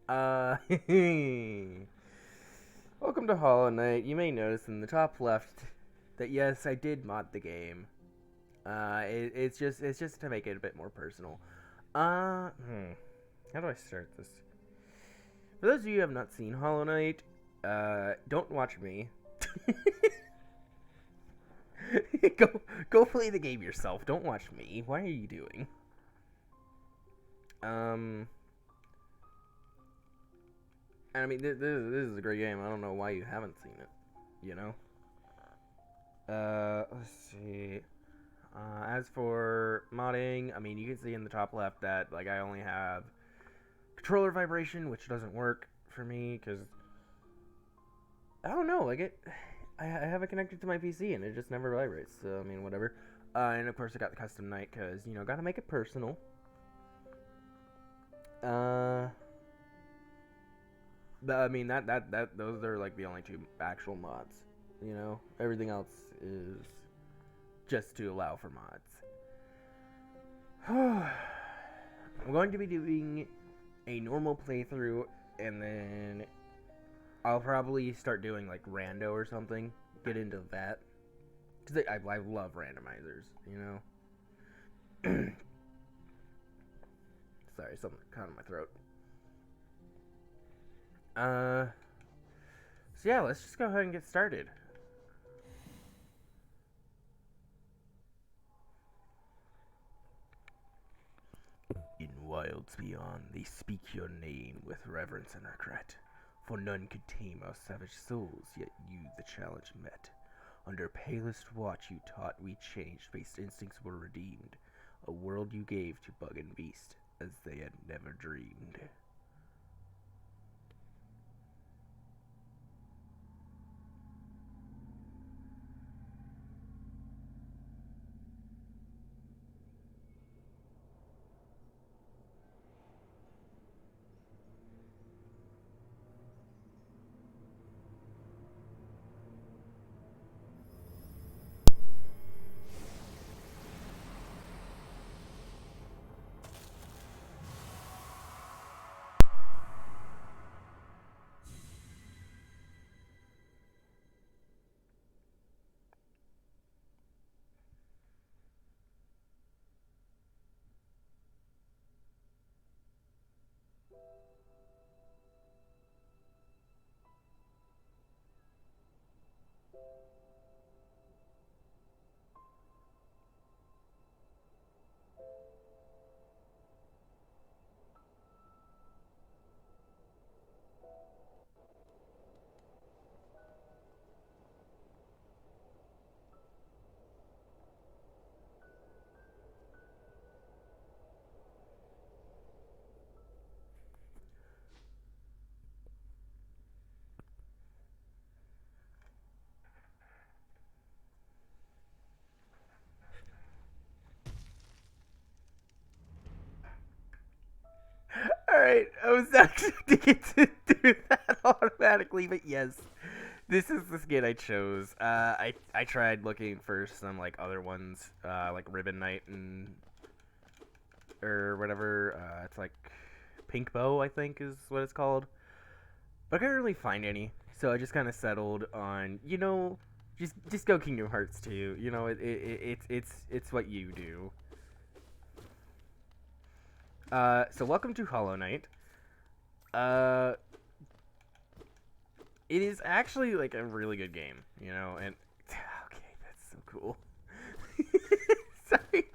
Uh, welcome to Hollow Knight. You may notice in the top left that yes, I did mod the game. It's just to make it a bit more personal. How do I start this? For those of you who have not seen Hollow Knight, don't watch me. Go play the game yourself. Don't watch me. Why are you doing? Um, I mean, this is a great game. I don't know why you haven't seen it. You know. Let's see. As for modding, I mean, you can see in the top left that like I only have controller vibration, which doesn't work for me because I don't know. Like it, I have it connected to my PC and it just never vibrates. So I mean, whatever. And of course, I got the custom night because gotta make it personal. Uh, I mean that those are like the only two actual mods. Everything else is just to allow for mods. I'm going to be doing a normal playthrough, and then I'll probably start doing like rando or something. Get into that because I love randomizers. Sorry, something caught in my throat. So yeah, let's just go ahead and get started. In wilds beyond, they speak your name with reverence and regret. For none could tame our savage souls, yet you the challenge met. Under palest watch you taught we changed-based instincts were redeemed. A world you gave to bug and beast, as they had never dreamed. Alright, I was not expecting it to do that automatically, but yes. This is the skin I chose. I tried looking for some like other ones, like Ribbon Knight and or whatever. It's like Pink Bow, I think is what it's called. But I couldn't really find any, so I just kind of settled on just go Kingdom Hearts 2. It's what you do. So welcome to Hollow Knight. Uh, it is actually like a really good game, and okay, that's so cool. Sorry,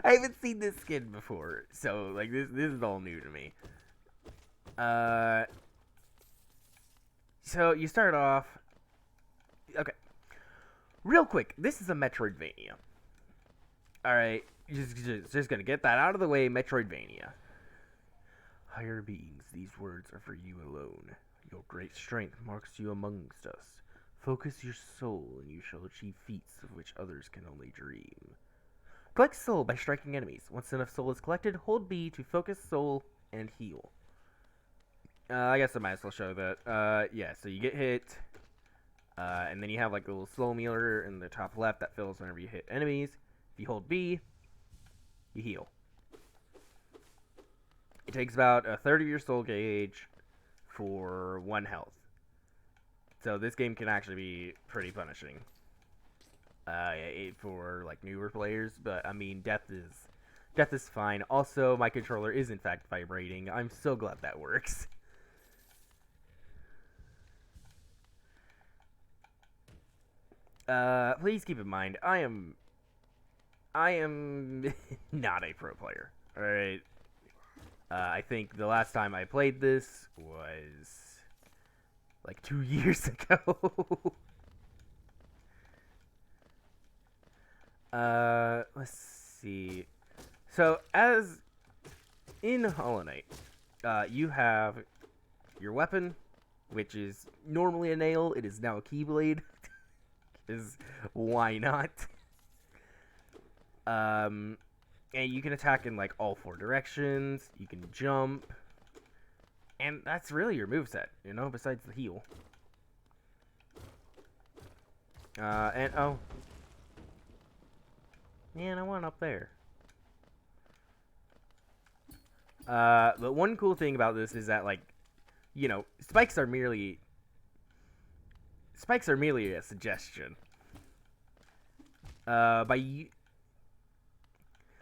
I haven't seen this skin before, so like this is all new to me. Uh, so you start off. Okay, real quick. This is a Metroidvania. All right, just gonna get that out of the way. Metroidvania. Higher beings, these words are for you alone. Your great strength marks you amongst us. Focus your soul, and you shall achieve feats of which others can only dream. Collect soul by striking enemies. Once enough soul is collected, hold B to focus soul and heal. I guess I might as well show that. Yeah, so you get hit, and then you have like a little soul meter in the top left that fills whenever you hit enemies. If you hold B, you heal. It takes about a third of your soul gauge for 1 health. So this game can actually be pretty punishing. For like newer players, but I mean death is fine. Also, my controller is in fact vibrating. I'm so glad that works. Please keep in mind, I am not a pro player. All right. I think the last time I played this was like 2 years ago. Let's see. So, as in Hollow Knight, you have your weapon, which is normally a nail. It is now a keyblade. Because why not? And you can attack in like all 4 directions. You can jump, and that's really your moveset, you know, besides the heal. And oh, man, I want up there. But one cool thing about this is that, like, you know, spikes are merely a suggestion.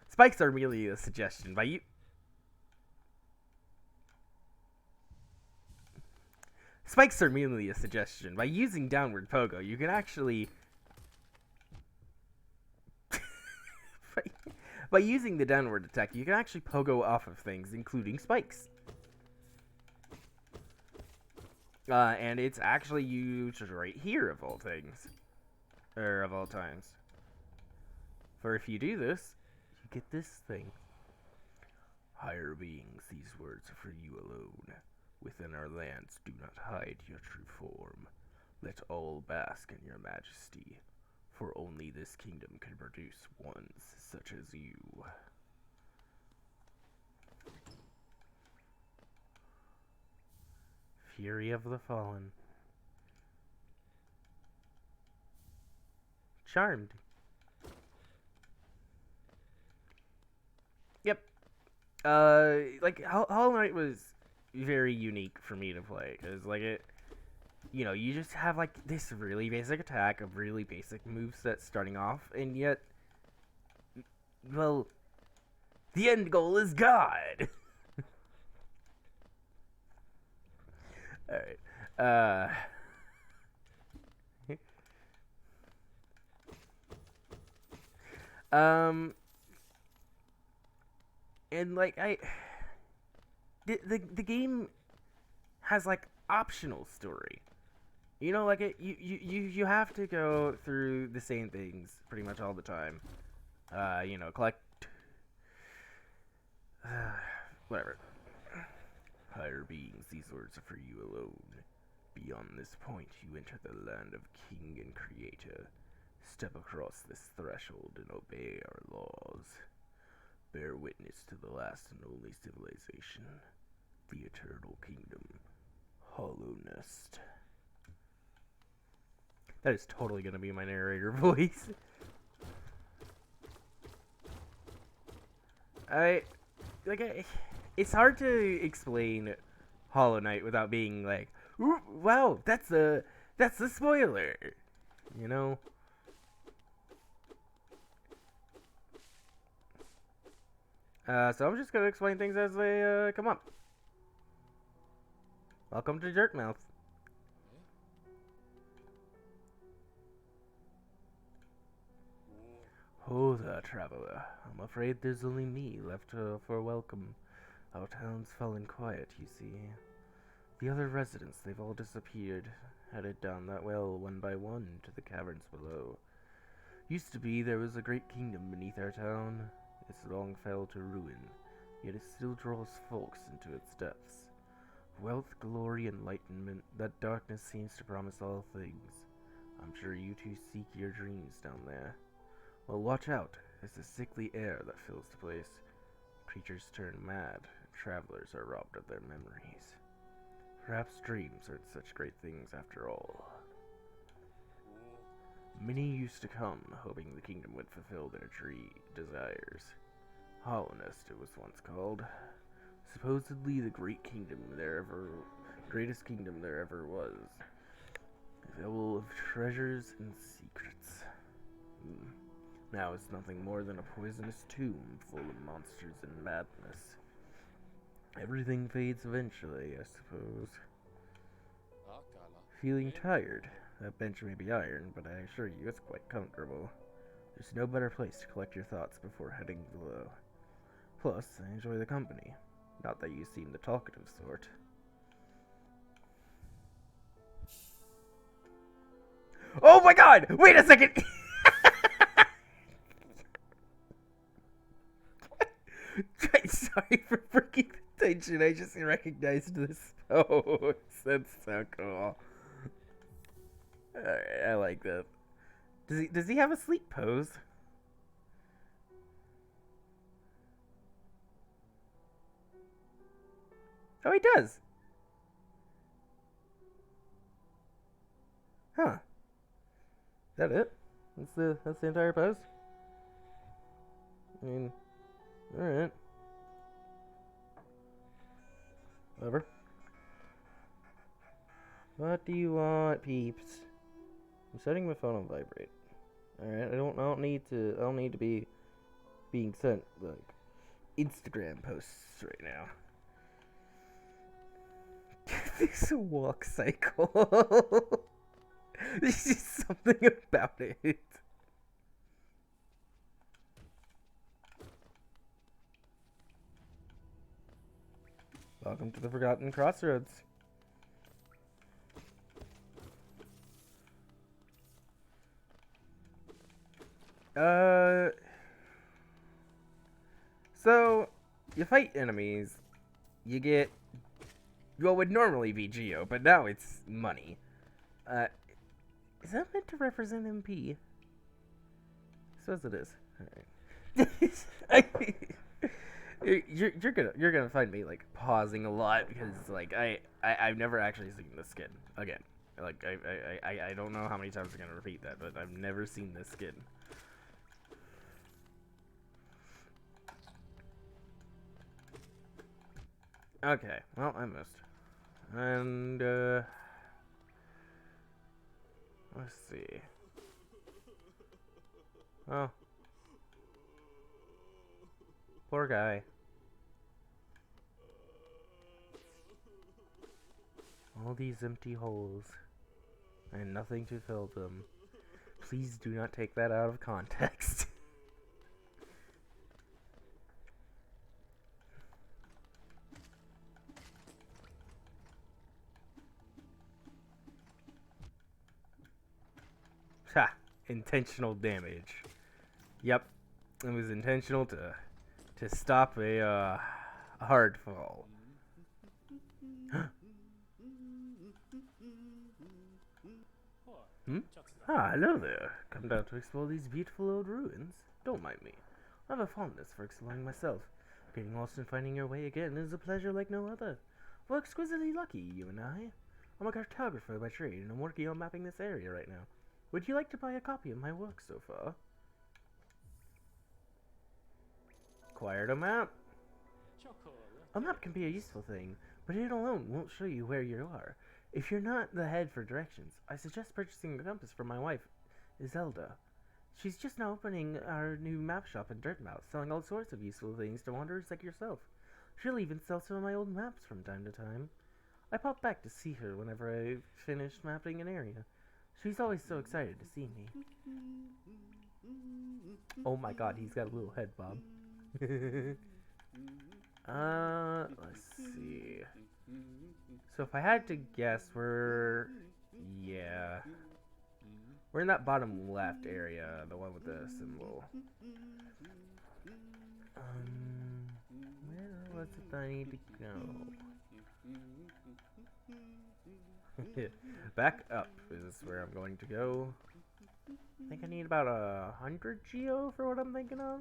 Spikes are merely a suggestion. Spikes are merely a suggestion. By using downward pogo, you can actually by using the downward attack, you can actually pogo off of things, including spikes. And it's actually used right here, of all things. Or of all times. For if you do this, you get this thing. Higher beings, these words are for you alone. Within our lands, do not hide your true form. Let all bask in your majesty. For only this kingdom can produce ones such as you. Fury of the Fallen. Charmed. Yep. Like, Hollow Knight was very unique for me to play, because, like, you know, you just have, like, this really basic attack, a really basic moveset starting off, and yet, well, the end goal is God! Alright, and, like, the game has, like, optional story. You know, like, you have to go through the same things pretty much all the time. You know, collect... whatever. Higher beings, these words are for you alone. Beyond this point, you enter the land of King and Creator. Step across this threshold and obey our laws. Bear witness to the last and only civilization, the Eternal Kingdom, Hollow Nest. That is totally gonna be my narrator voice. It's hard to explain Hollow Knight without being like, ooh, wow, that's a spoiler, you know. So I'm just gonna explain things as they come up. Welcome to Jerkmouth. Oh there, traveler. I'm afraid there's only me left for welcome. Our town's fallen quiet, you see. The other residents, they've all disappeared, headed down that well one by one to the caverns below. Used to be there was a great kingdom beneath our town. It's long fell to ruin, yet it still draws folks into its depths. Wealth, glory, enlightenment, that darkness seems to promise all things. I'm sure you two seek your dreams down there. Well, watch out. It's a sickly air that fills the place. Creatures turn mad. Travelers are robbed of their memories. Perhaps dreams aren't such great things after all. Many used to come, hoping the kingdom would fulfill their desires. Hollow Nest, it was once called. Supposedly the greatest kingdom there ever was. Full of treasures and secrets. Now it's nothing more than a poisonous tomb full of monsters and madness. Everything fades eventually, I suppose. Feeling tired? That bench may be iron, but I assure you it's quite comfortable. There's no better place to collect your thoughts before heading below. Plus, I enjoy the company. Not that you seem the talkative sort. Oh my god! Wait a second! Sorry for breaking the tension. I just recognized this pose. That's so cool. Alright, I like that. Does he have a sleep pose? Oh, he does. Huh. Is that it? That's the entire pose? I mean, alright. Whatever. What do you want, peeps? I'm setting my phone on vibrate. Alright, I don't need to be being sent like Instagram posts right now. This walk cycle. There's just something about it. Welcome to the Forgotten Crossroads. So, you fight enemies, you get what would normally be Geo, but now it's money. Is that meant to represent MP? I suppose it is. Alright. You're gonna find me like pausing a lot because like I've never actually seen this skin again. Like I don't know how many times I'm gonna repeat that, but I've never seen this skin. Okay, well I missed. And let's see. Oh. Poor guy. All these empty holes. And nothing to fill them. Please do not take that out of context. Ha! Intentional damage. Yep. It was intentional to stop a hard fall. Ah, hello there. Come down to explore these beautiful old ruins. Don't mind me. I have a fondness for exploring myself. Getting lost and finding your way again is a pleasure like no other. We're exquisitely lucky, you and I. I'm a cartographer by trade, and I'm working on mapping this area right now. Would you like to buy a copy of my work so far? Acquired a map. A map can be a useful thing, but it alone won't show you where you are. If you're not the head for directions, I suggest purchasing a compass for my wife, Iselda. She's just now opening our new map shop in Dirtmouth, selling all sorts of useful things to wanderers like yourself. She'll even sell some of my old maps from time to time. I pop back to see her whenever I finish mapping an area. She's always so excited to see me. Oh my god, he's got a little head bob. Let's see. So if I had to guess, we're in that bottom left area, the one with the symbol. Where was it that I need to go? Back up is where I'm going to go. I think I need about 100 Geo for what I'm thinking of.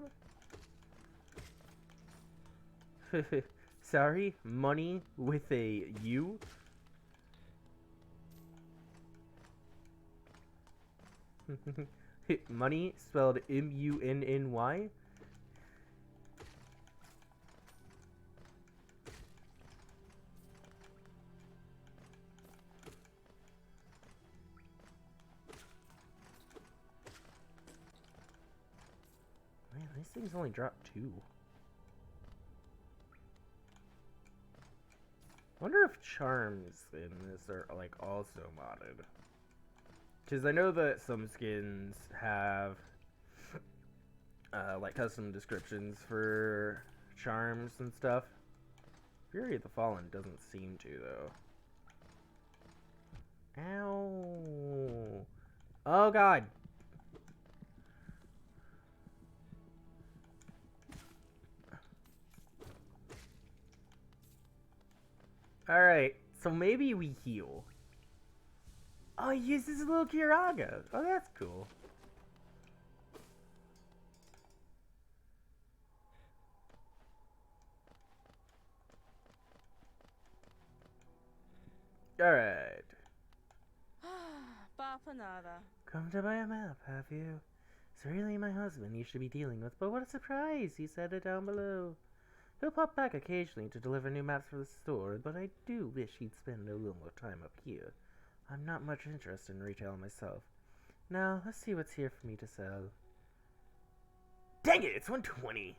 Sorry, money with a U. Money spelled M-U-N-N-Y. things only drop 2. Wonder if charms in this are like also modded. Because I know that some skins have like custom descriptions for charms and stuff. Fury of the Fallen doesn't seem to though. Ow! Oh god! Alright, so maybe we heal. Oh, he uses a little Kiraga. Oh, that's cool. Alright. Bapanada. Come to buy a map, have you? It's really my husband you should be dealing with, but what a surprise! He said it down below. He'll pop back occasionally to deliver new maps for the store, but I do wish he'd spend a little more time up here. I'm not much interested in retail myself. Now, let's see what's here for me to sell. Dang it, it's 120!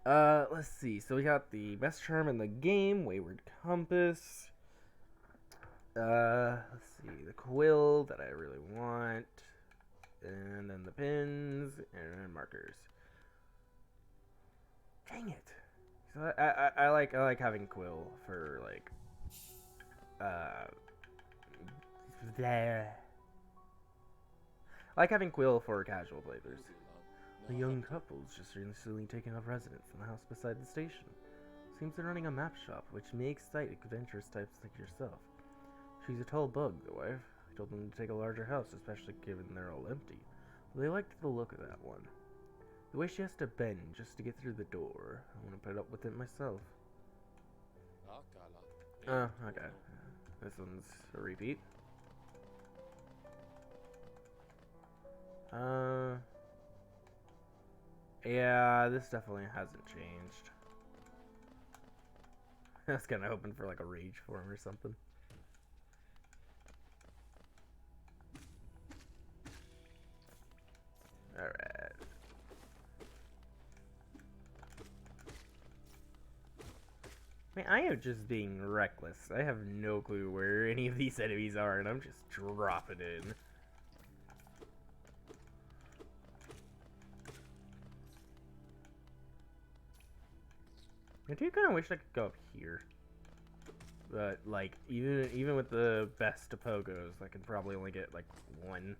Let's see. So we got the best charm in the game, Wayward Compass. Let's see, the quill that I really want, and then the pins and markers. Dang it! So I like having quill for like there. I like having quill for casual players. The young couple's just recently taken up residence in the house beside the station. Seems they're running a map shop, which may excite adventurous types like yourself. She's a tall bug, the wife. I told them to take a larger house, especially given they're all empty. But they liked the look of that one. The way she has to bend just to get through the door. I want to put up with it myself. Oh, okay. This one's a repeat. Yeah, this definitely hasn't changed. I was kind of hoping for like a rage form or something. Alright. I mean, I am just being reckless. I have no clue where any of these enemies are, and I'm just dropping in. I do kind of wish I could go up here. But, like, even with the best of Pogos, I could probably only get, like, 1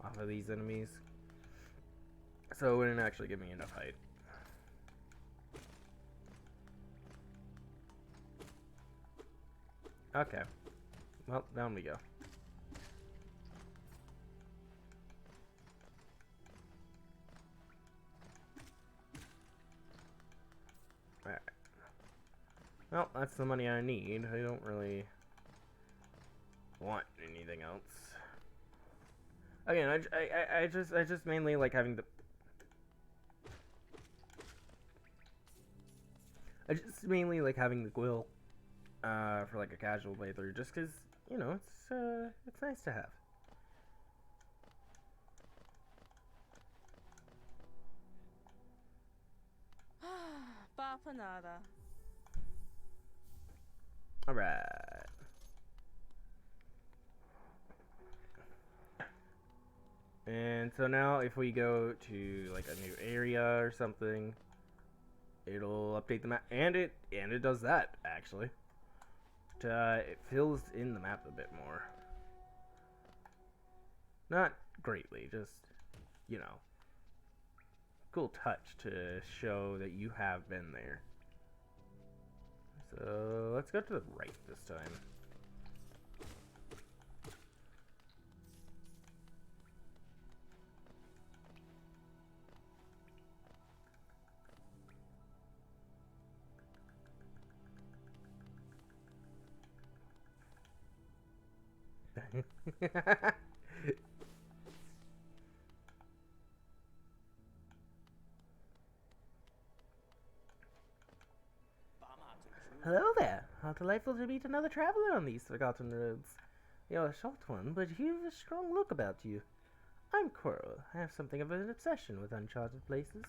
off of these enemies. So it wouldn't actually give me enough height. Okay. Well, down we go. Alright. Well, that's the money I need. I don't really want anything else. Again, I just mainly like having the... I just mainly like having the quill for like a casual playthrough, just because, you know, it's nice to have. Bapanada. Alright. And so now if we go to like a new area or something, it'll update the map, and it does that actually. It fills in the map a bit more. Not greatly, just, you know, cool touch to show that you have been there. So let's go to the right this time. Hello there. How delightful to meet another traveler on these forgotten roads. You're a short one, but you've a strong look about you. I'm Coral. I have something of an obsession with uncharted places.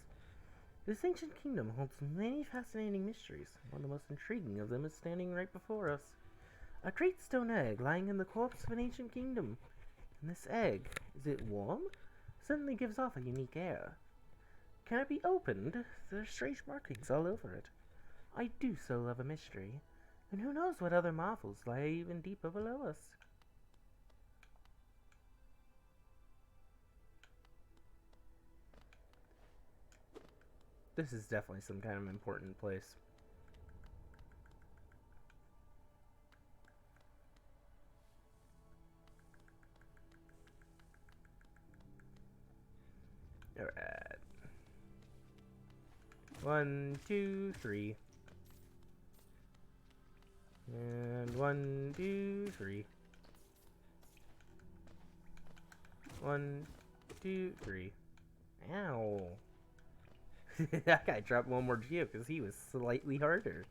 This ancient kingdom holds many fascinating mysteries. One of the most intriguing of them is standing right before us. A great stone egg lying in the corpse of an ancient kingdom. And this egg, is it warm? Suddenly gives off a unique air. Can it be opened? There are strange markings all over it. I do so love a mystery. And who knows what other marvels lie even deeper below us. This is definitely some kind of important place. Alright. 1, 2, 3. And 1, 2, 3. 1, 2, 3. Ow. That guy dropped one more geo because he was slightly harder.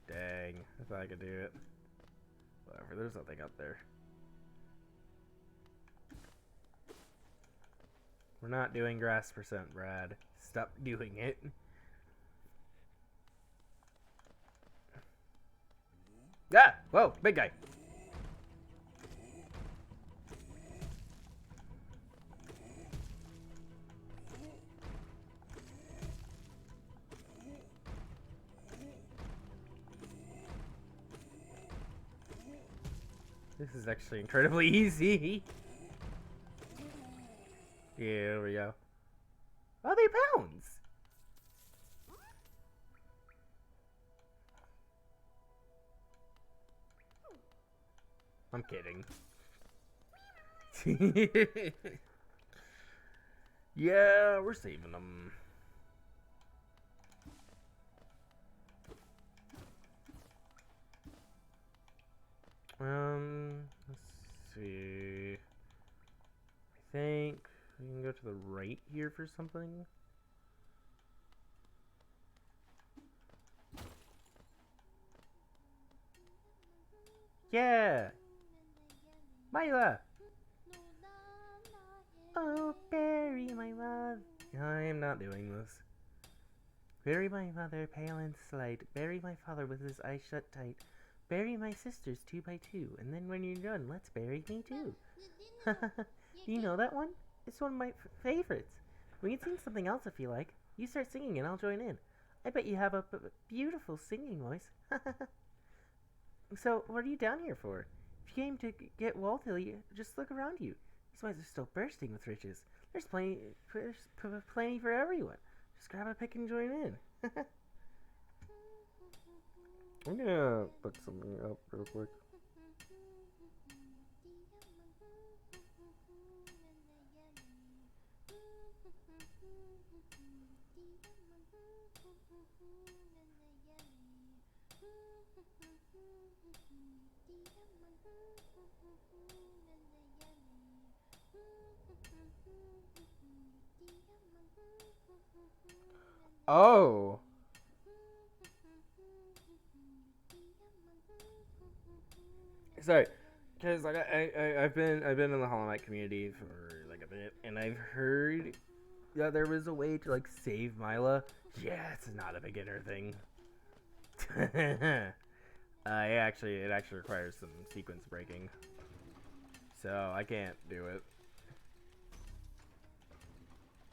Dang. I thought I could do it. Whatever, there's nothing up there. We're not doing grass percent, Brad. Stop doing it. Ah! Whoa, big guy. This is actually incredibly easy. Yeah, there we go. Oh, they bounce! I'm kidding. Yeah, we're saving them. Let's see. I think we can go to the right here for something. Yeah! Mila! Oh, bury my mother. I am not doing this. Bury my mother, pale and slight. Bury my father with his eyes shut tight. Bury my sisters 2 by 2. And then when you're done, let's bury me too. Do you know that one? It's one of my favorites. We can sing something else if you like. You start singing and I'll join in. I bet you have a beautiful singing voice. So, what are you down here for? If you came to get Waltilly, just look around you. These mines are still bursting with riches. There's plenty for everyone. Just grab a pick and join in. I'm gonna look something up real quick. Oh. Sorry, because like I've been in the Hollow Knight community for like a bit, and I've heard that there was a way to like save Mila. Yeah, it's not a beginner thing. It actually requires some sequence breaking, so I can't do it.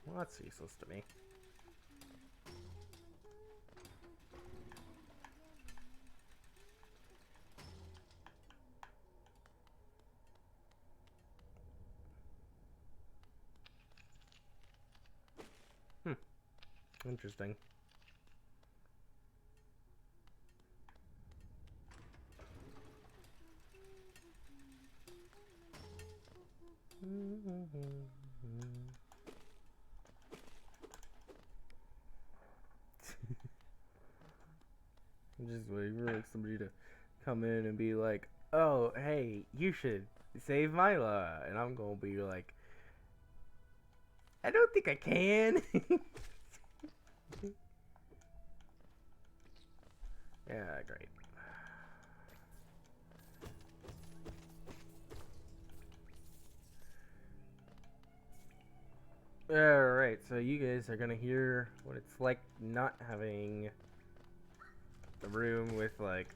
Well, that's useless to me. Interesting. I'm just waiting for like somebody to come in and be like, "Oh, hey, you should save Mila," and I'm gonna be like, "I don't think I can." Yeah, great. Alright, so you guys are gonna hear what it's like not having a room with, like,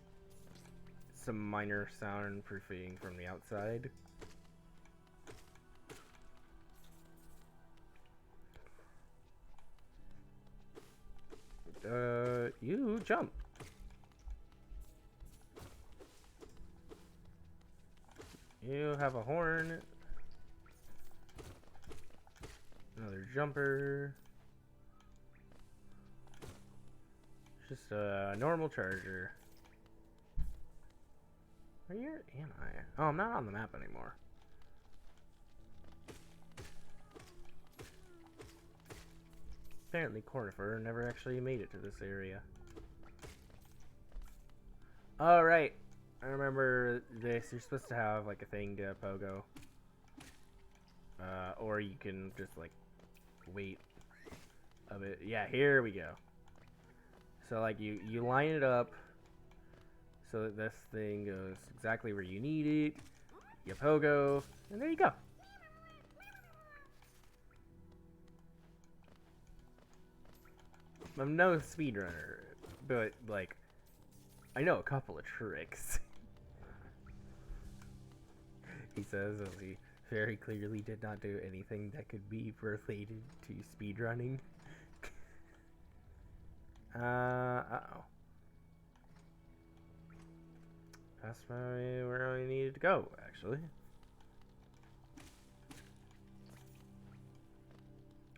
some minor soundproofing from the outside. You jump. You have a horn. Another jumper. Just a normal charger. Where am I? Oh, I'm not on the map anymore. Apparently Cornifer never actually made it to this area. Alright. I remember this. You're supposed to have like a thing to pogo. Or you can just like wait a bit. Yeah, here we go. So like you line it up so that this thing goes exactly where you need it. You pogo, and there you go. I'm no speedrunner, but like I know a couple of tricks. He says as he very clearly did not do anything that could be related to speedrunning. Uh-oh. That's probably where I needed to go, actually.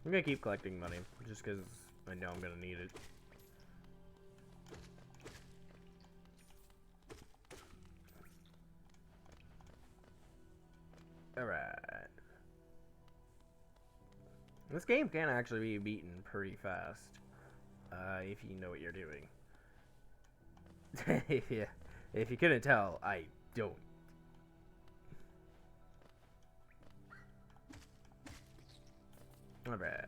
I'm gonna keep collecting money, just because I know I'm gonna need it. Alright. This game can actually be beaten pretty fast, if you know what you're doing. If you couldn't tell, I don't. Alright.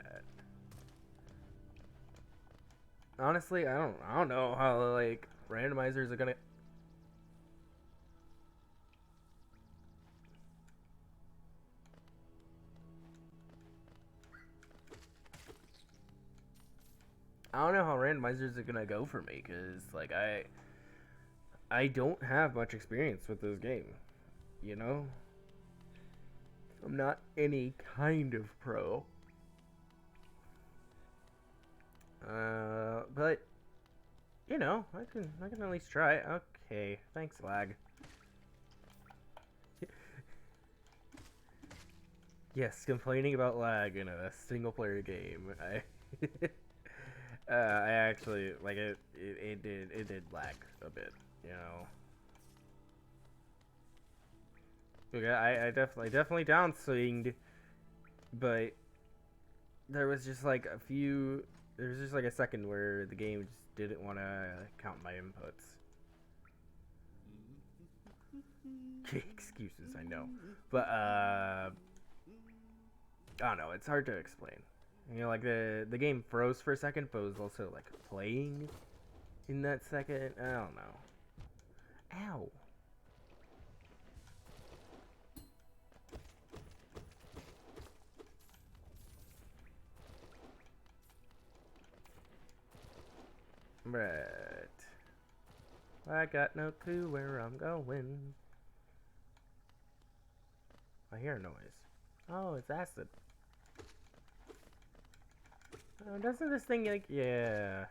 Honestly, I don't know how like randomizers are gonna. I don't know how randomizers are gonna go for me, cause like I don't have much experience with this game, you know. I'm not any kind of pro. But you know, I can at least try. Okay, thanks, lag. Yes, complaining about lag in a single player game. I actually like it. It did lag a bit, you know. Okay, I definitely downswinged, but there was just like a few. There was just like a second where the game just didn't want to count my inputs. Excuses, I know, but I don't know. It's hard to explain. You know, like the game froze for a second, but was also like playing in that second. I don't know. Ow. Right. I got no clue where I'm going. I hear a noise. Oh, it's acid. Oh, doesn't this thing like... Yeah.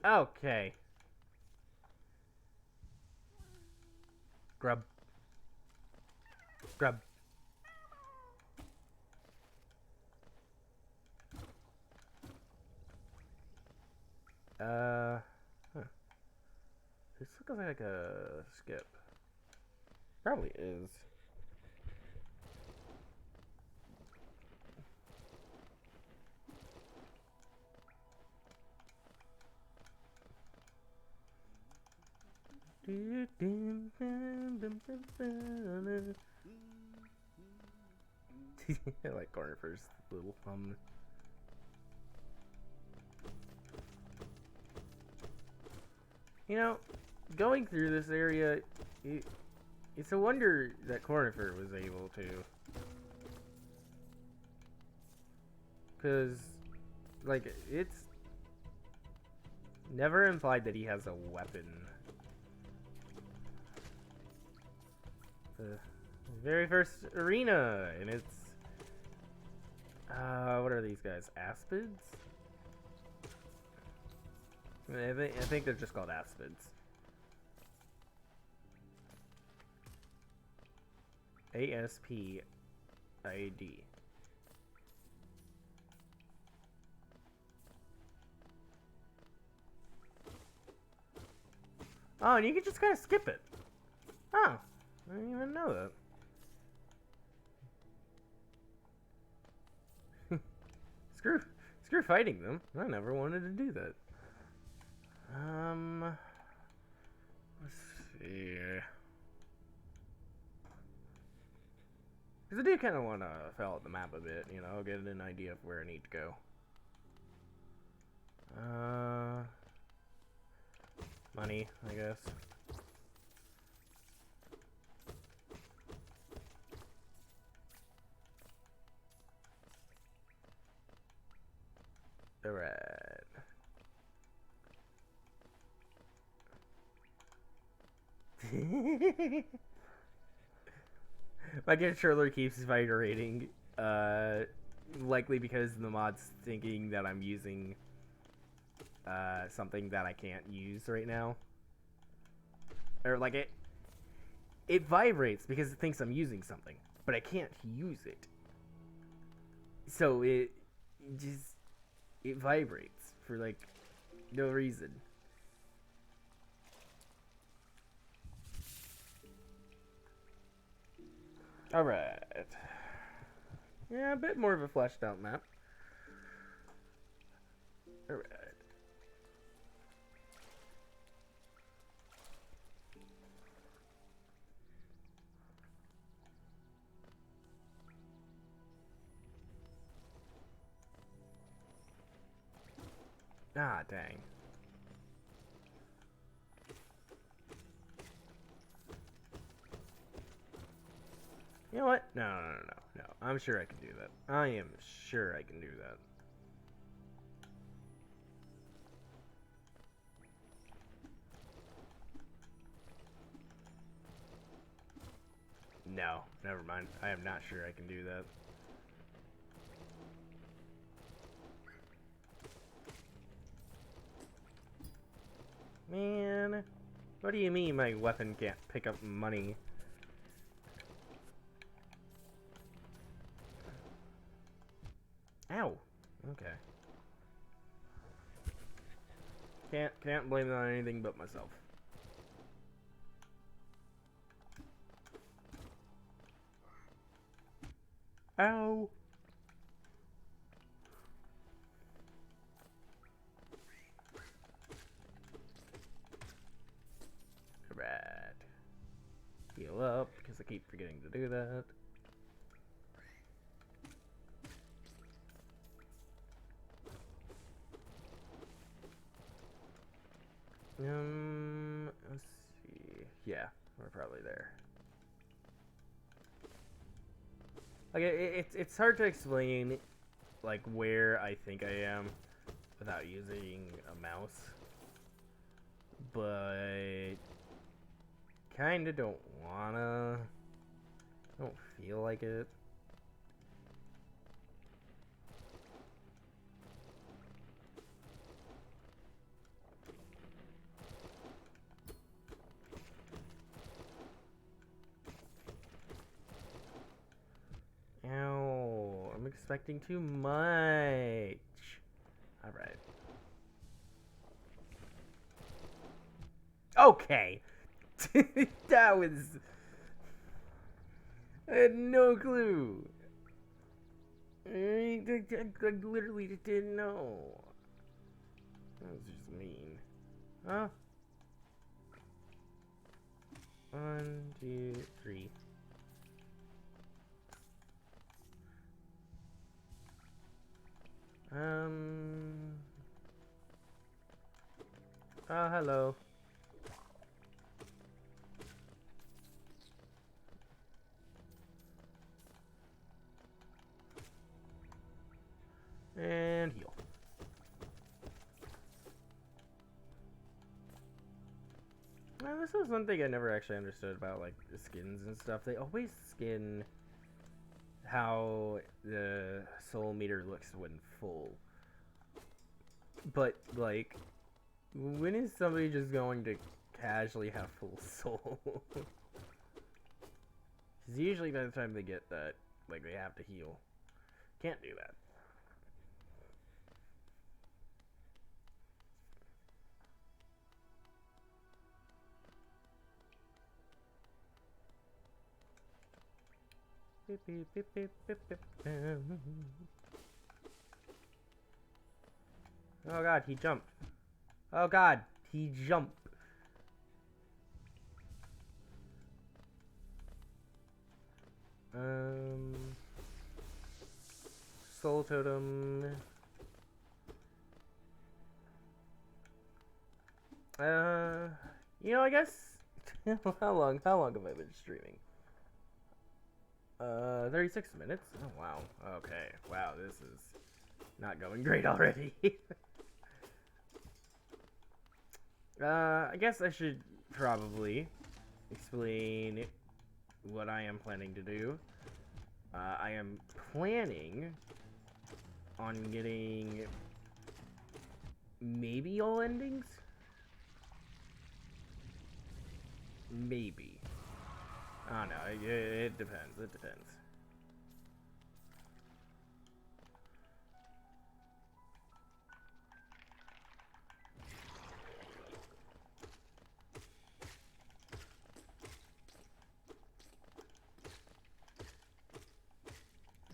Okay. Grub. Grub. Huh. This looks like a skip. Probably is. I like Cornifer's little hum. You know, going through this area, it's a wonder that Cornifer was able to. Because, like, it's never implied that he has a weapon. The very first arena, and it's what are these guys? Aspids? I think they're just called aspids. A-S-P-I-D. Oh, and you can just kind of skip it. Oh, I didn't even know that. Screw fighting them. I never wanted to do that. Let's see. Because I do kind of want to fill out the map a bit, you know, get an idea of where I need to go. Money, I guess. Alright. My controller keeps vibrating, likely because the mod's thinking that I'm using something that I can't use right now. Or like it vibrates because it thinks I'm using something, but I can't use it. So it vibrates for like no reason. Alright. Yeah, a bit more of a fleshed out map. Alright. Ah, dang. You know what? No. I'm sure I can do that. I am sure I can do that. No, never mind. I am not sure I can do that. Man, what do you mean my weapon can't pick up money? Ow. Okay. Can't blame it on anything but myself. Ow. Alright. Heal up, because I keep forgetting to do that. Let's see. Yeah, we're probably there. Okay, it's hard to explain, like, where I think I am without using a mouse. But kinda don't wanna. Don't feel like it. Ow, I'm expecting too much. Alright. Okay. That was... I had no clue. I literally just didn't know. That was just mean. Huh? 1, 2, 3. Oh, hello. this is one thing I never actually understood about, like, the skins and stuff. They always skin how the soul meter looks when full. But, like, when is somebody just going to casually have full soul? Because usually by the time they get that, like, they have to heal. Can't do that. Beep, beep, beep, beep, beep, beep. Oh god, he jumped. Oh god, he jumped. Soul totem. You know, I guess. How long have I been streaming? 36 minutes? Oh, wow. Okay. Wow, this is not going great already. I guess I should probably explain what I am planning to do. I am planning on getting maybe all endings? Maybe. I don't know. It depends. It depends.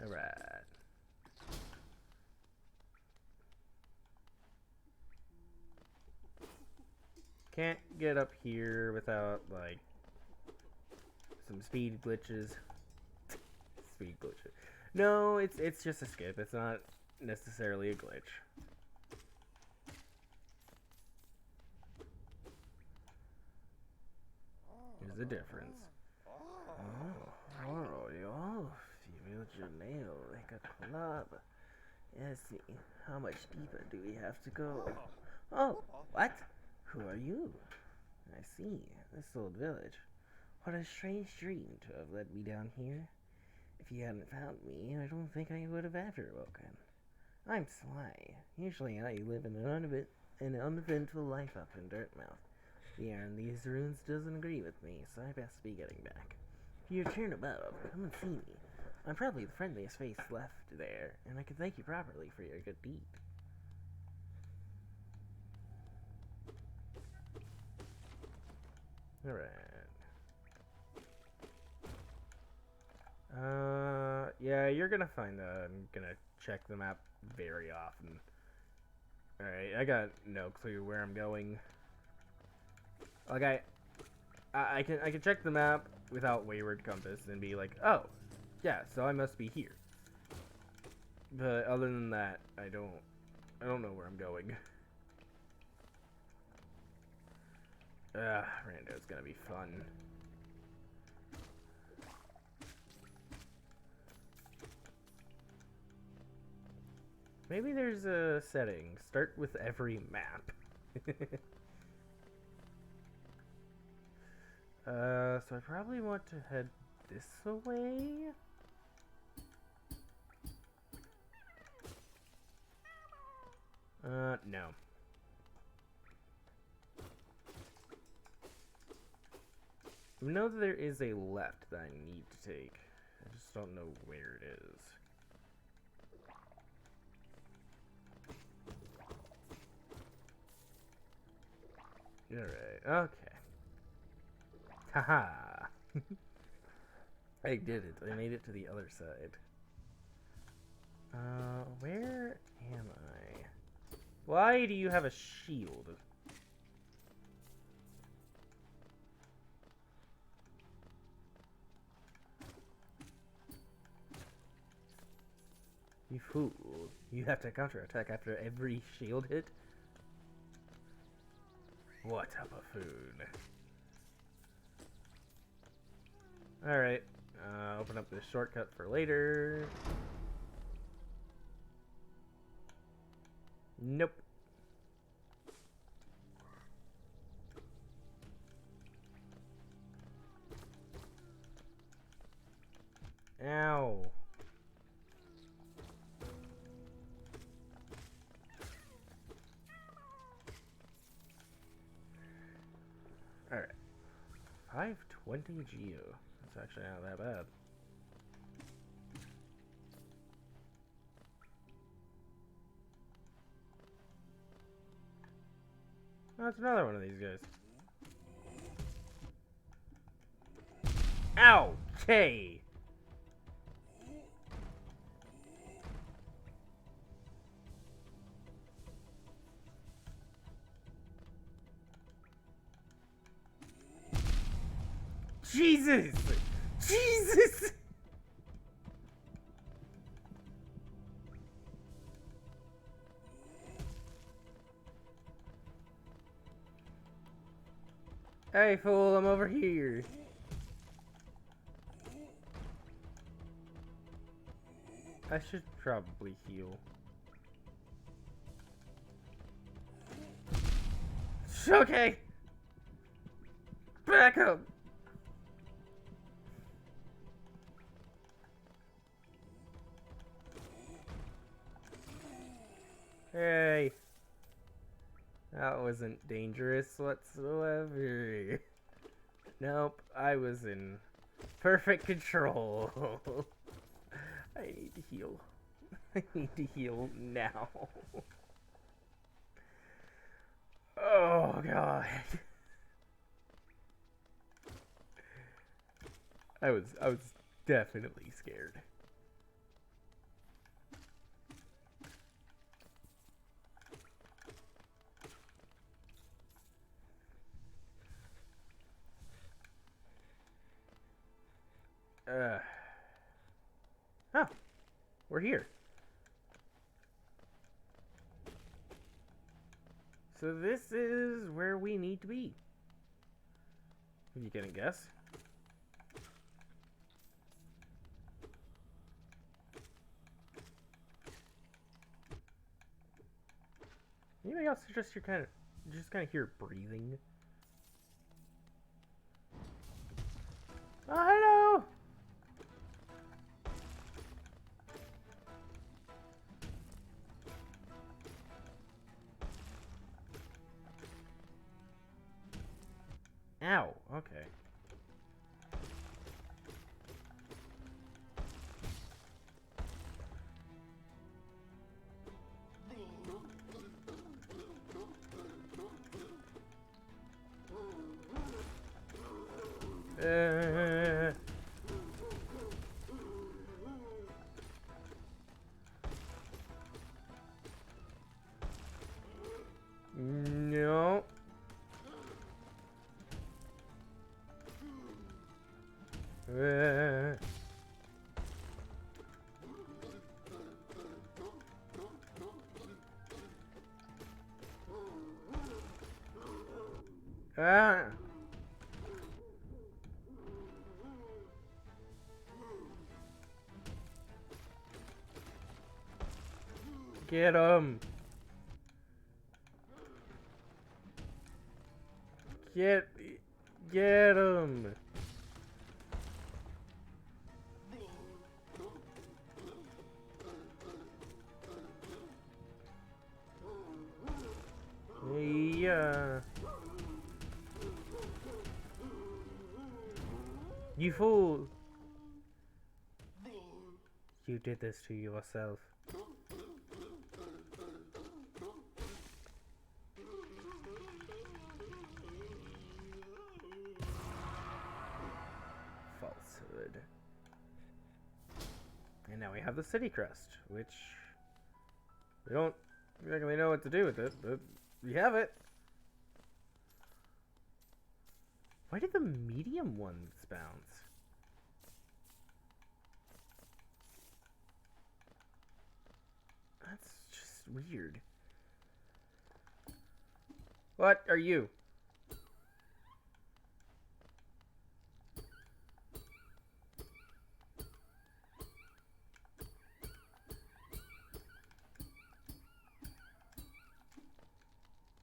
Alright. Can't get up here without, like, some speed glitches. Speed glitches. No, it's just a skip. It's not necessarily a glitch. Here's the difference. Oh, you female Janelle, like a club. Let's see, how much deeper do we have to go? Oh, what? Who are you? I see, this old village. What a strange dream to have led me down here. If you hadn't found me, I don't think I would have ever woken. I'm Sly. Usually I live in an uneventful life up in Dirtmouth. The air in these ruins doesn't agree with me, so I best be getting back. If you return above, come and see me. I'm probably the friendliest face left there, and I can thank you properly for your good deed. Alright. Yeah, you're gonna find that. I'm gonna check the map very often. Alright, I got no clue where I'm going. Like, I can check the map without Wayward Compass and be like, oh, yeah, so I must be here. But other than that, I don't know where I'm going. Rando's gonna be fun. Maybe there's a setting. Start with every map. So I probably want to head this way. No. I know that there is a left that I need to take. I just don't know where it is. Alright, okay. Haha! I did it. I made it to the other side. Where am I? Why do you have a shield? You fool. You have to counterattack after every shield hit? What a buffoon. Alright. Open up this shortcut for later. Nope. 520 geo. That's actually not that bad. Oh, that's another one of these guys. Ow! Okay. Jesus! Jesus! Hey, fool, I'm over here. I should probably heal. Okay! Back up! Hey! That wasn't dangerous whatsoever. Nope, I was in perfect control. I need to heal. I need to heal now. Oh god. I was definitely scared. Oh, we're here. So this is where we need to be. You gonna guess? Anybody else just kind of hear breathing? Oh, hello! Ow, okay. No. Ah. Get him. Get him. Yeah. You fool. You did this to yourself. Falsehood. And now we have the city crest, which we don't really know what to do with it, but we have it. Why did the medium ones bounce? That's just weird. What are you?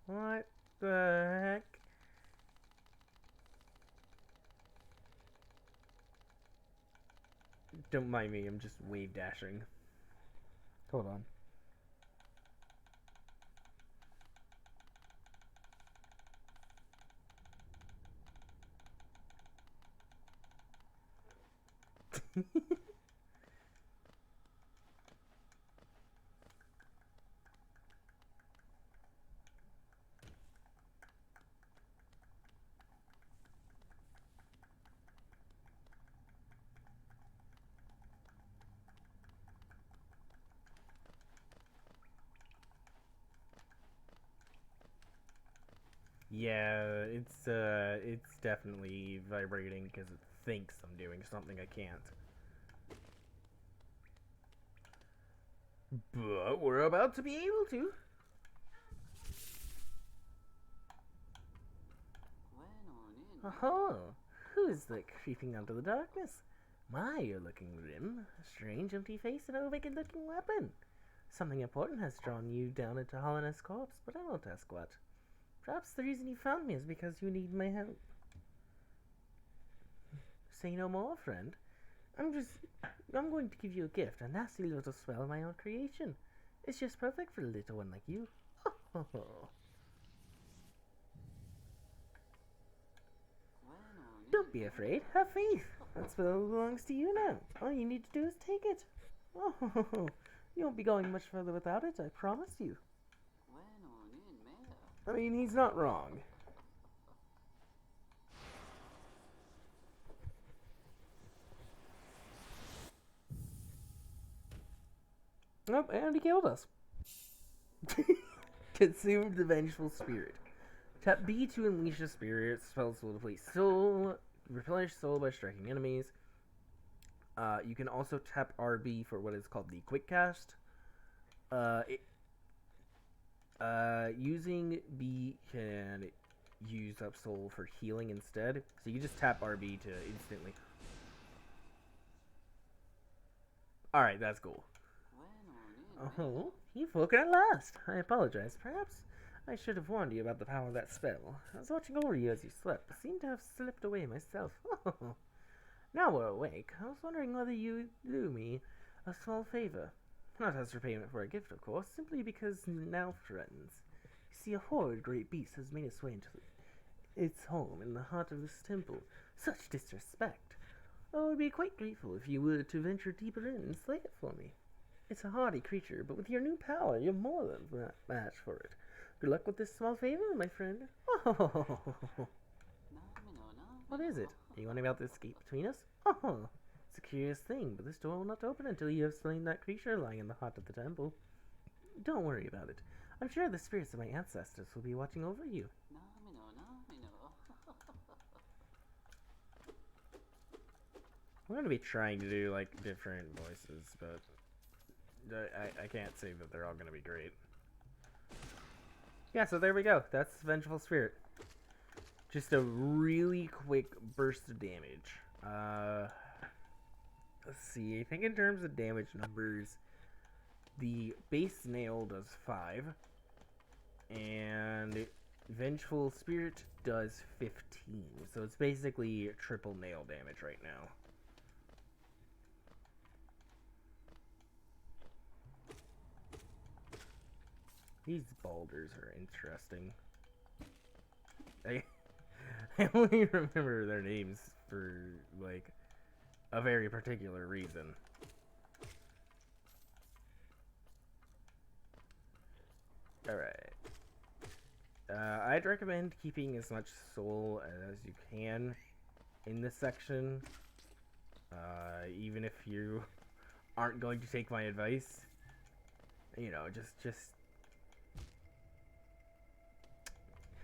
What the heck? Don't mind me, I'm just wave dashing. Hold on. Yeah, it's definitely vibrating because it thinks I'm doing something I can't. But we're about to be able to. Oh, who is that creeping out of the darkness? My, you're looking grim. A strange, empty face and a wicked-looking weapon. Something important has drawn you down into Holland's corpse, but I won't ask what. Perhaps the reason you found me is because you need my help. Say no more, friend. I'm going to give you a gift, a nasty little spell of my own creation. It's just perfect for a little one like you. Don't be afraid. Have faith. That spell belongs to you now. All you need to do is take it. Oh, you won't be going much further without it, I promise you. I mean, he's not wrong. Nope, and he killed us. Consumed the Vengeful Spirit. Tap B to unleash a spirit. Spells will deplete soul. Replenish soul by striking enemies. You can also tap RB for what is called the Quick Cast. Using B can use up soul for healing instead. So you just tap RB to instantly. Alright, that's cool. Oh, you've woken at last. I apologize. Perhaps I should have warned you about the power of that spell. I was watching over you as you slept. I seem to have slipped away myself. Now we're awake. I was wondering whether you do me a small favor. Not as repayment for a gift, of course, simply because now friends. You see, a horrid great beast has made its way into its home in the heart of this temple. Such disrespect. I would be quite grateful if you were to venture deeper in and slay it for me. It's a hardy creature, but with your new power, you're more than a match for it. Good luck with this small favor, my friend. Oh, what is it? Are you wondering about the escape between us? Oh, it's a curious thing, but this door will not open until you have slain that creature lying in the heart of the temple. Don't worry about it. I'm sure the spirits of my ancestors will be watching over you. I'm going to be trying to do, like, different voices, but I can't say that they're all going to be great. Yeah, so there we go. That's Vengeful Spirit. Just a really quick burst of damage. Let's see. I think in terms of damage numbers, the base nail does 5. And Vengeful Spirit does 15. So it's basically triple nail damage right now. These boulders are interesting. I only remember their names for, like, a very particular reason. Alright. I'd recommend keeping as much soul as you can in this section. Even if you aren't going to take my advice. You know, just...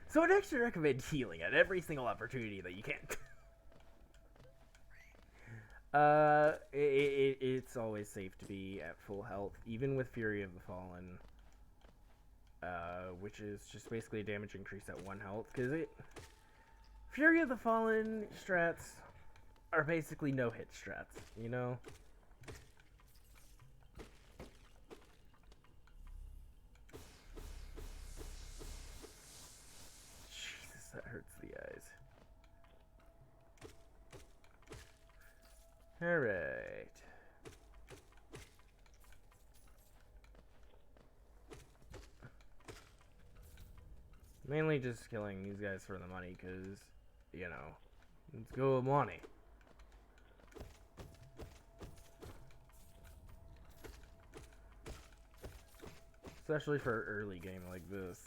So I'd actually recommend healing at every single opportunity that you can. It's always safe to be at full health, even with Fury of the Fallen. Which is just basically a damage increase at 1 health, because Fury of the Fallen strats are basically no-hit strats, you know? Jesus, that hurts the eyes. Alright. Mainly just killing these guys for the money, because, you know, let's go money. Especially for early game like this.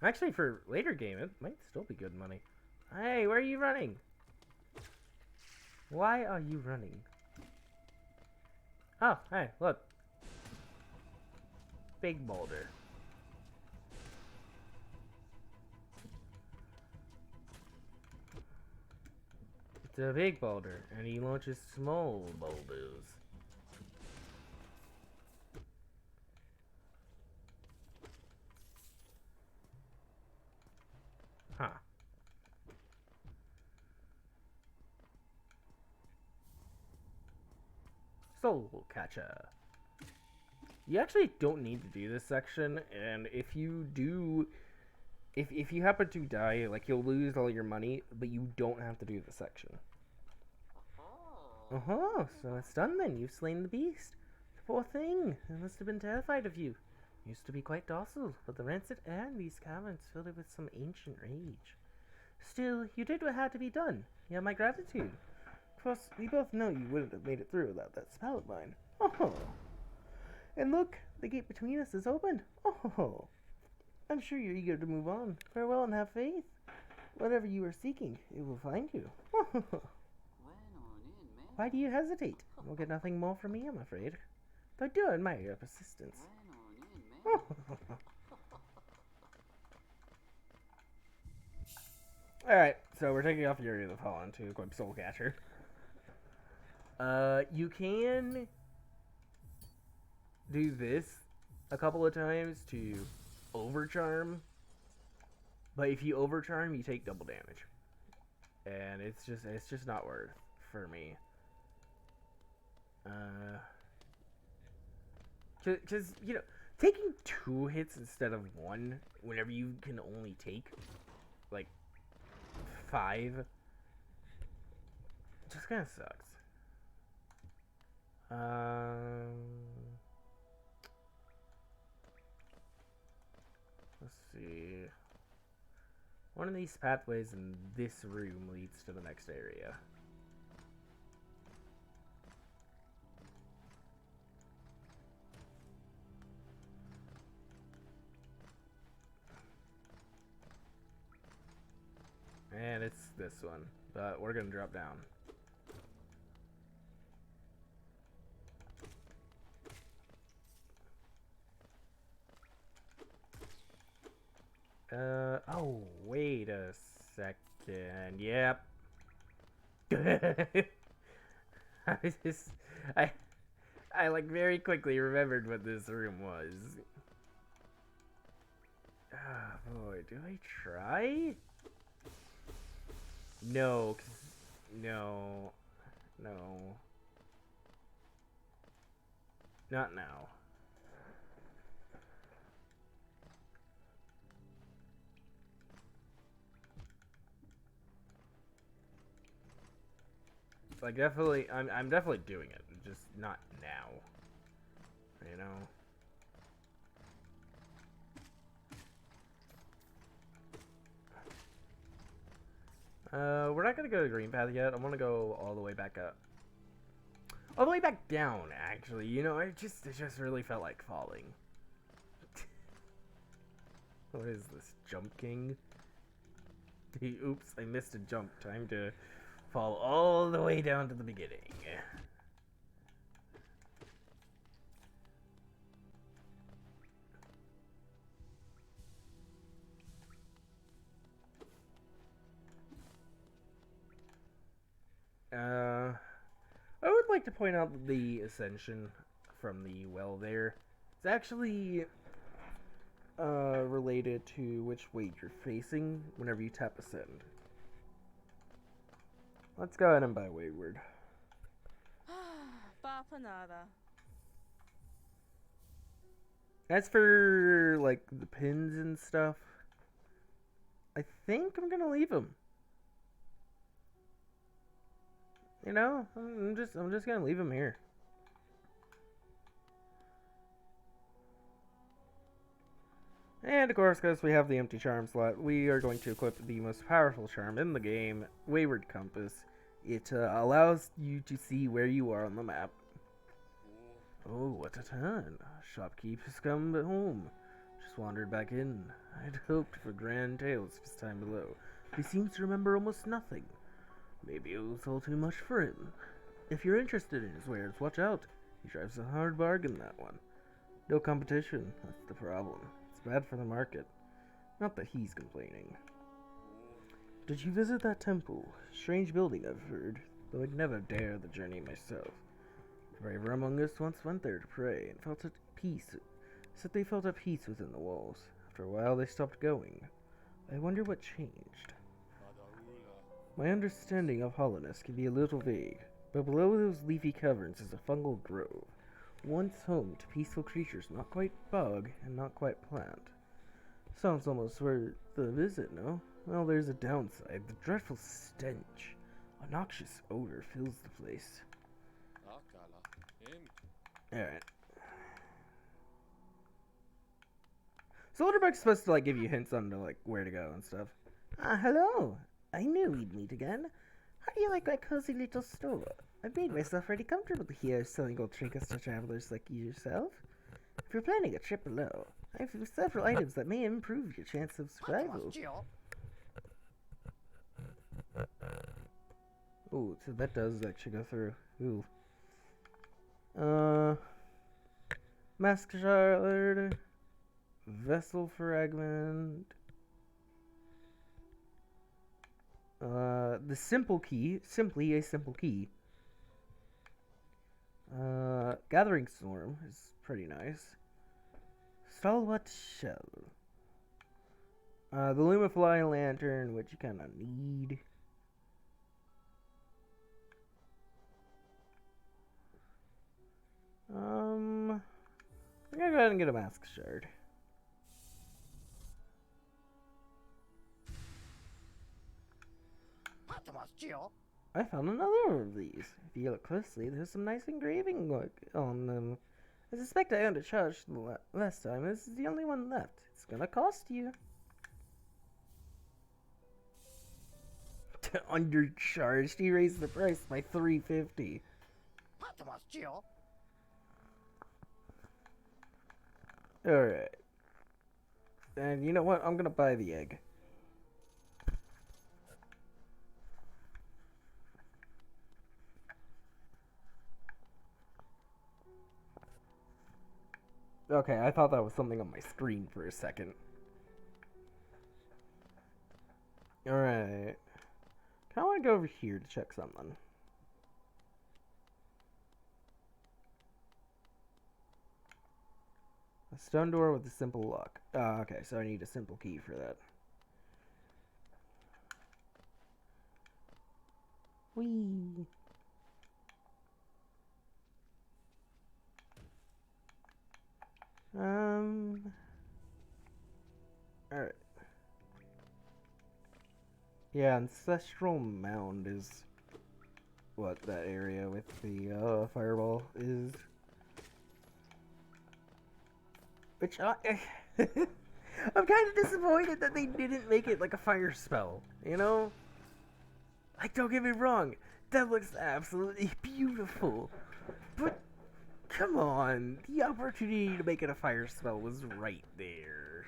Actually, for later game, it might still be good money. Hey, where are you running? Why are you running? Oh, hey, look. Big boulder. It's a big boulder, and he launches small boulders. Huh. Soul Catcher. You actually don't need to do this section, and if you do, if you happen to die, like, you'll lose all your money, but you don't have to do the section. Oh, so it's done then. You've slain the beast. Poor thing. It must have been terrified of you. Used to be quite docile, but the rancid air in these caverns filled it with some ancient rage. Still, you did what had to be done. You have my gratitude. Of course, we both know you wouldn't have made it through without that spell of mine. Oh. And look, the gate between us is open. Oh. I'm sure you're eager to move on. Farewell and have faith. Whatever you are seeking, it will find you. Why do you hesitate? You'll get nothing more from me, I'm afraid. Though I do admire your persistence. Alright, so we're taking off Fury of the Fallen to equip Soul Catcher. You can do this a couple of times to overcharm, but if you overcharm, you take double damage, and it's just not worth for me. Cause you know, taking 2 hits instead of 1 whenever you can only take like 5 just kind of sucks. Let's see. One of these pathways in this room leads to the next area. And it's this one, but we're gonna drop down. Oh, wait a second. Yep. I like very quickly remembered what this room was. Ah, boy, do I try? No, no. Not now. Like, definitely, I'm definitely doing it, just not now. You know? We're not gonna go to Green Path yet. I want to go all the way back up. All the way back down, actually. You know, it just really felt like falling. What is this, Jump King? Oops, I missed a jump. Time to fall all the way down to the beginning. I would like to point out that the ascension from the well there is actually related to which way you're facing whenever you tap ascend. Let's go ahead and buy Wayward. Bapanada. As for like the pins and stuff, I think I'm gonna leave them. You know, I'm just gonna leave them here. And of course, because we have the empty charm slot, we are going to equip the most powerful charm in the game, Wayward Compass. It allows you to see where you are on the map. Oh, what a turn. Shopkeep has come home. Just wandered back in. I'd hoped for grand tales of his time below. He seems to remember almost nothing. Maybe it was all too much for him. If you're interested in his wares, watch out. He drives a hard bargain, that one. No competition, that's the problem. It's bad for the market. Not that he's complaining. Did you visit that temple? Strange building, I've heard, though I'd never dare the journey myself. The braver among us once went there to pray and felt at peace. Said they felt at peace within the walls. After a while, they stopped going. I wonder what changed. My understanding of hollowness can be a little vague, but below those leafy caverns is a fungal grove, once home to peaceful creatures not quite bug and not quite plant. Sounds almost worth the visit, no? Well, there's a downside. The dreadful stench. A noxious odor fills the place. Alright. So Olderbuck's supposed to, like, give you hints on, like, where to go and stuff. Hello. I knew we'd meet again. How do you like my cozy little store? I've made myself pretty comfortable here, selling old trinkets to travelers like you yourself. If you're planning a trip below, I have several items that may improve your chance of survival. Ooh, so that does actually go through. Ooh. Mask shard, vessel fragment. The simple key, simply a simple key. Gathering storm is pretty nice. Stalwart shell. The Lumifly lantern, which you kind of need. I'm gonna go ahead and get a mask shard. I found another of these. If you look closely, there's some nice engraving work on them. I suspect I undercharged last time. This is the only one left. It's gonna cost you. Undercharged? He raised the price by $3.50. Alright. And you know what? I'm gonna buy the egg. Okay, I thought that was something on my screen for a second. Alright. I want to go over here to check something. A stone door with a simple lock. Oh, okay, so I need a simple key for that. Whee! Alright. Yeah, Ancestral Mound is what that area with the fireball is. Which I'm kind of disappointed that they didn't make it like a fire spell, you know? Like, don't get me wrong, that looks absolutely beautiful. But, come on, the opportunity to make it a fire spell was right there.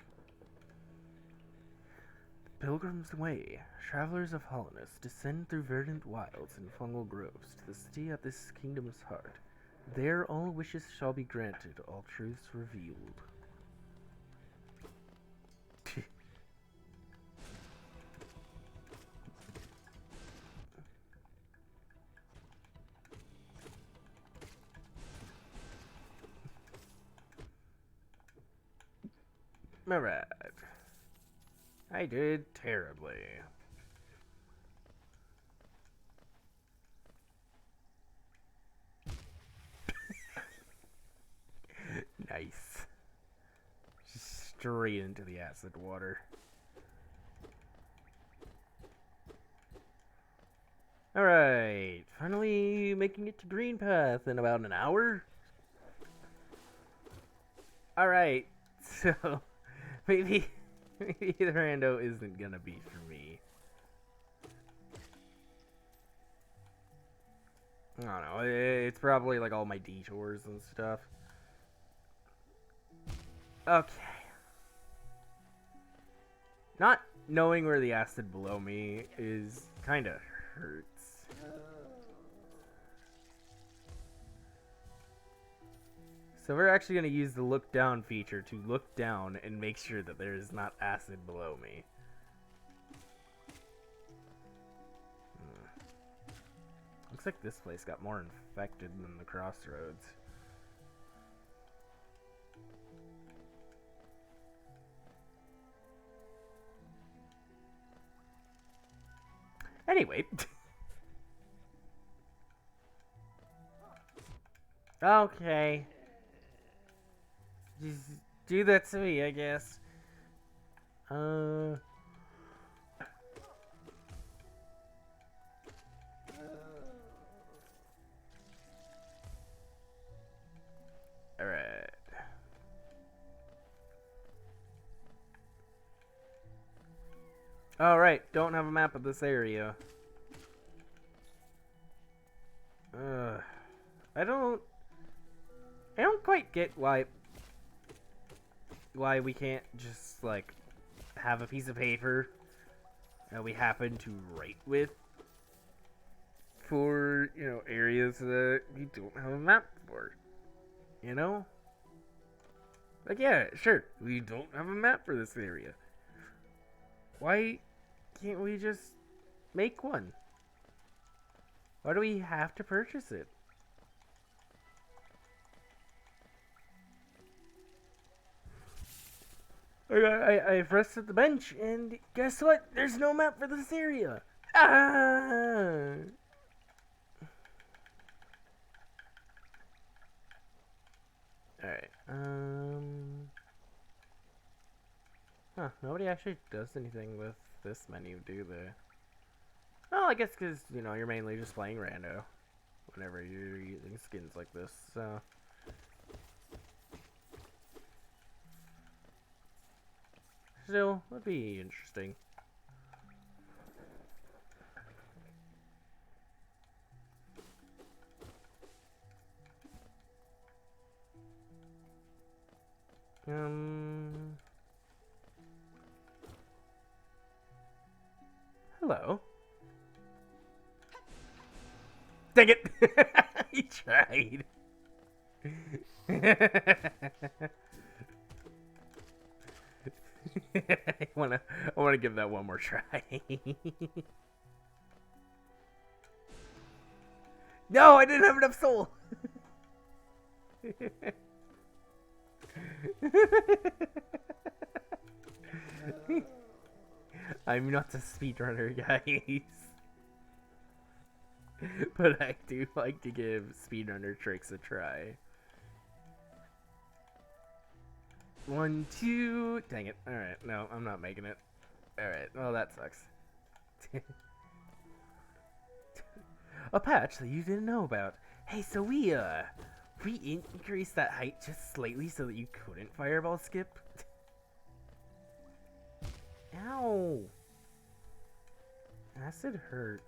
Pilgrim's Way. Travelers of hollowness descend through verdant wilds and fungal groves to the city at this kingdom's heart. There all wishes shall be granted, all truths revealed. Alright. I did terribly. Nice. Just straight into the acid water. Alright. Finally making it to Green Path in about an hour. Alright. So, maybe the rando isn't gonna be for me. I don't know. It's probably like all my detours and stuff. Okay. Not knowing where the acid below me is kind of hurts. So we're actually going to use the look down feature to look down and make sure that there is not acid below me. Looks like this place got more infected than the crossroads. Anyway. Okay. Just do that to me, I guess. Alright. Alright, don't have a map of this area. I don't quite get why we can't just, like, have a piece of paper that we happen to write with for, you know, areas that we don't have a map for. You know? Like, yeah, sure, we don't have a map for this area. Why can't we just make one? Why do we have to purchase it? I pressed at the bench, and guess what? There's no map for this area. Ah! Alright, Huh, nobody actually does anything with this menu, do they? Well, I guess because, you know, you're mainly just playing rando whenever you're using skins like this, so... Still, would be interesting. Hello. Dang it! He tried. I wanna give that one more try. No, I didn't have enough soul. I'm not a speedrunner, guys. But I do like to give speedrunner tricks a try. 1, 2... Dang it. Alright, no, I'm not making it. Alright, well that sucks. A patch that you didn't know about. Hey, so we increased that height just slightly so that you couldn't fireball skip. Ow! Acid hurts.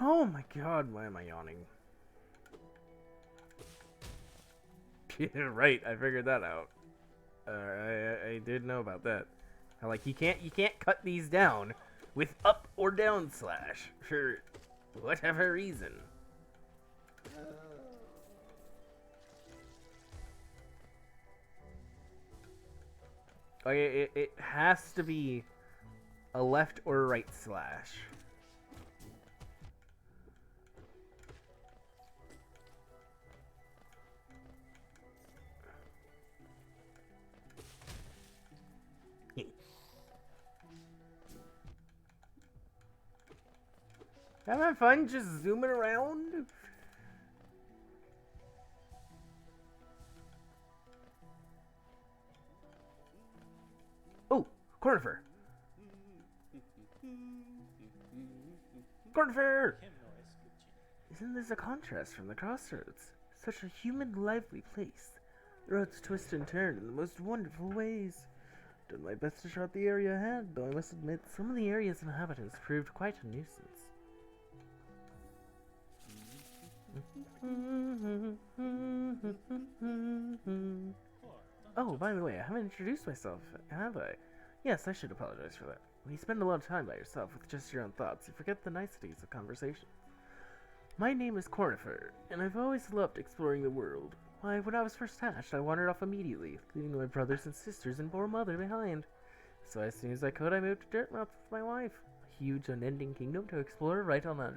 Oh my god, why am I yawning? Yeah, right, I figured that out. I did know about that. Like, you can't cut these down with up or down slash for whatever reason. Like, it has to be a left or right slash. Having fun just zooming around? Oh, Cornifer! Cornifer! Isn't this a contrast from the crossroads? Such a human, lively place. The roads twist and turn in the most wonderful ways. Done my best to chart the area ahead, though I must admit some of the area's inhabitants proved quite a nuisance. Oh, by the way, I haven't introduced myself, have I? Yes, I should apologize for that. When you spend a lot of time by yourself with just your own thoughts, you forget the niceties of conversation. My name is Cornifer, and I've always loved exploring the world. Why, when I was first hatched, I wandered off immediately, leaving my brothers and sisters and poor mother behind. So as soon as I could, I moved to Dirtmouth with my wife. A huge, unending kingdom to explore right on that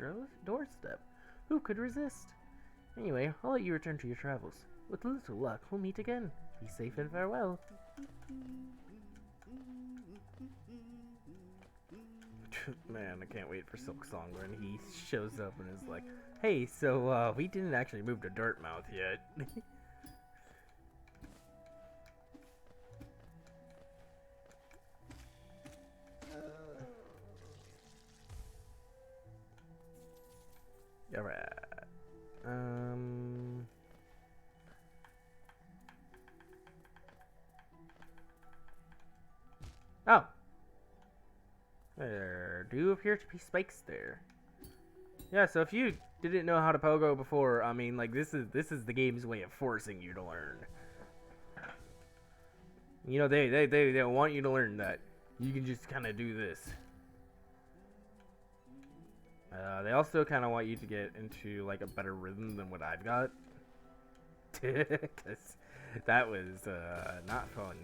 doorstep. Who could resist? Anyway, I'll let you return to your travels. With a little luck, we'll meet again. Be safe and farewell. Man, I can't wait for Silk Song when he shows up and is like, hey, so, we didn't actually move to Dirtmouth yet. Alright. Oh. There do appear to be spikes there. Yeah, so if you didn't know how to pogo before, I mean, like, this is the game's way of forcing you to learn. You know, they want you to learn that you can just kind of do this. They also kind of want you to get into, like, a better rhythm than what I've got. Because that was, not fun.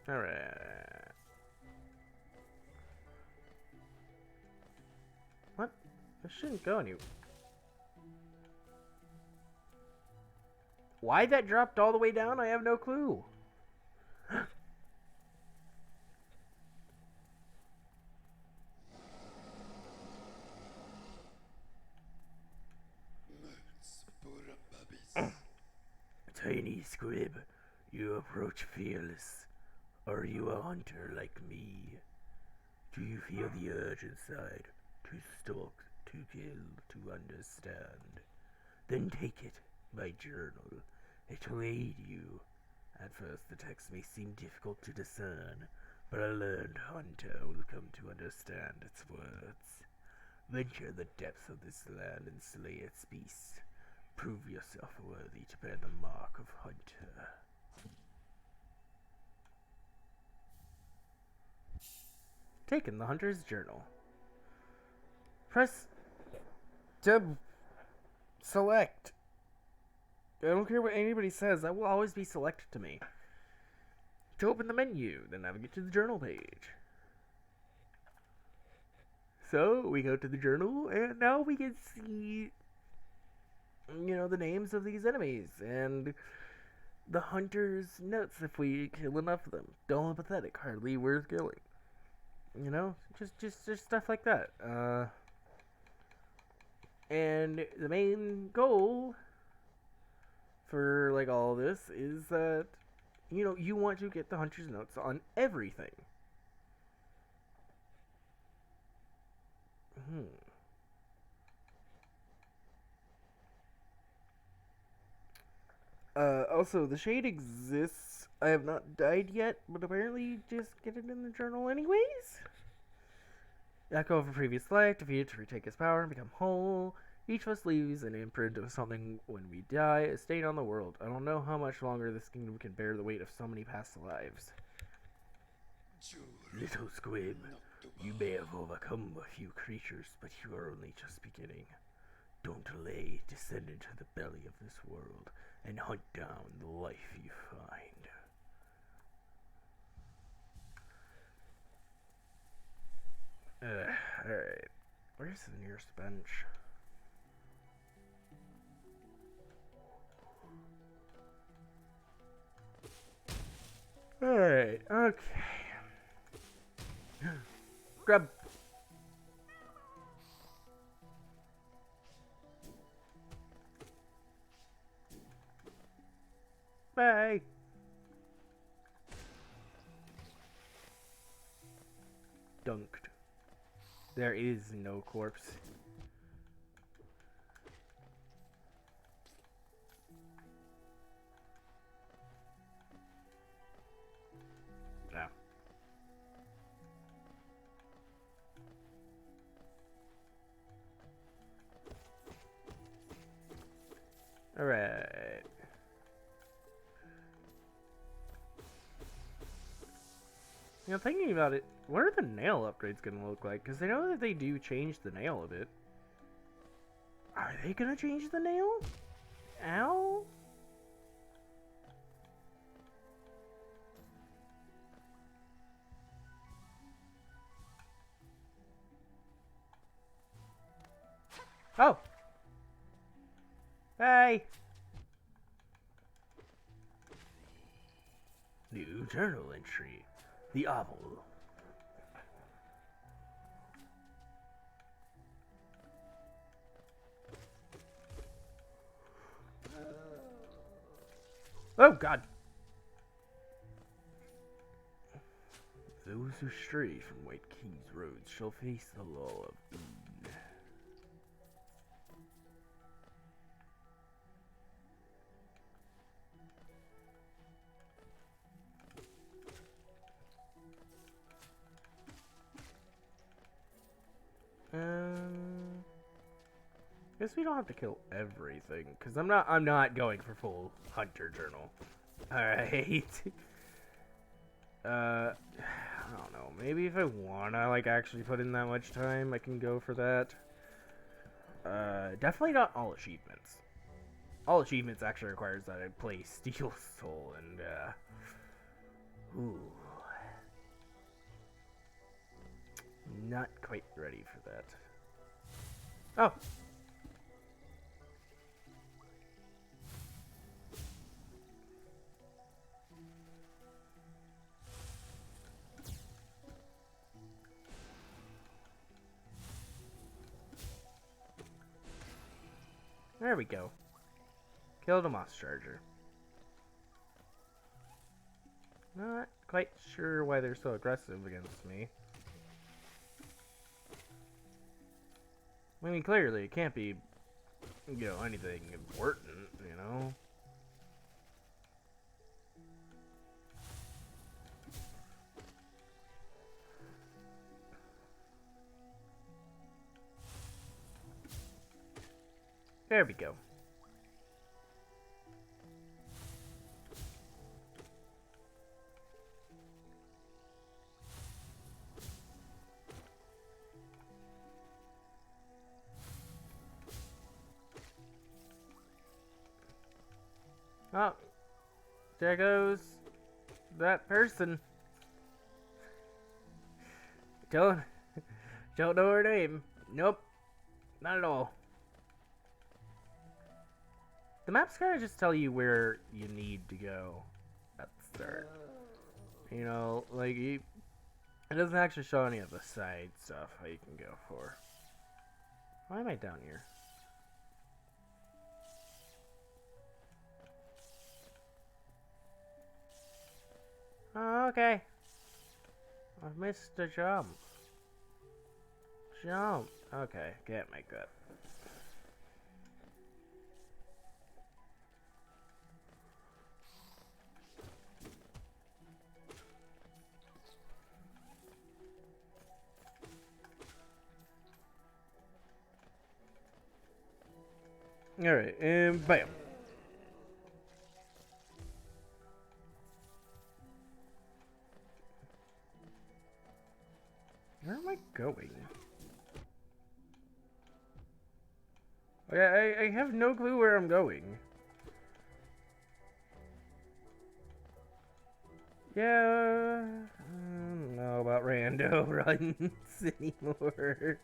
Alright. What? This shouldn't go anywhere. Why that dropped all the way down, I have no clue. Tiny squib, you approach fearless. Are you a hunter like me? Do you feel the urge inside to stalk, to kill, to understand? Then take it, my journal. It will aid you. At first the text may seem difficult to discern, but a learned hunter will come to understand its words. Venture the depths of this land and slay its beasts. Prove yourself worthy to bear the mark of hunter. Taken the hunter's journal. Press to select. I don't care what anybody says, that will always be selected to me. To open the menu, then navigate to the journal page. So, we go to the journal, and now we can see, you know, the names of these enemies, and the hunter's notes if we kill enough of them. Dull and pathetic, hardly worth killing. You know, just stuff like that. And the main goal for, like, all this is that, you know, you want to get the hunter's notes on everything. Also, the shade exists. I have not died yet, but apparently you just get it in the journal anyways. Echo of a previous life, defeated to retake his power and become whole. Each of us leaves an imprint of something when we die, a stain on the world. I don't know how much longer this kingdom can bear the weight of so many past lives. Little squib, you may have overcome a few creatures, but you are only just beginning. Don't delay, descend into the belly of this world, and hunt down the life you find. Alright. Where's the nearest bench? Alright, okay. Grab. dunked. There is no corpse. No. Alright. You know, thinking about it, what are the nail upgrades gonna look like? Because I know that they do change the nail a bit. Are they gonna change the nail? Ow? Oh! Hey! New journal entry. The owl. Oh, God. Those who stray from White King's roads shall face the law of Oon. Guess we don't have to kill everything, because I'm not going for full hunter journal. Alright. I don't know. Maybe if I wanna, like, actually put in that much time, I can go for that. Definitely not all achievements. All achievements actually requires that I play Steel Soul, and, ooh. Not quite ready for that. Oh! There we go. Killed a moss charger. Not quite sure why they're so aggressive against me. I mean, clearly it can't be, you know, anything important, you know? There we go. Oh, there goes that person. Don't know her name. Nope, not at all. The maps kind of just tell you where you need to go at the start. You know, like, it doesn't actually show any of the side stuff how you can go for. Why am I down here? Oh, okay. I've missed a jump. Jump. Okay, can't make that. Alright, and bam. Where am I going? I have no clue where I'm going. Yeah, I don't know about rando runs anymore.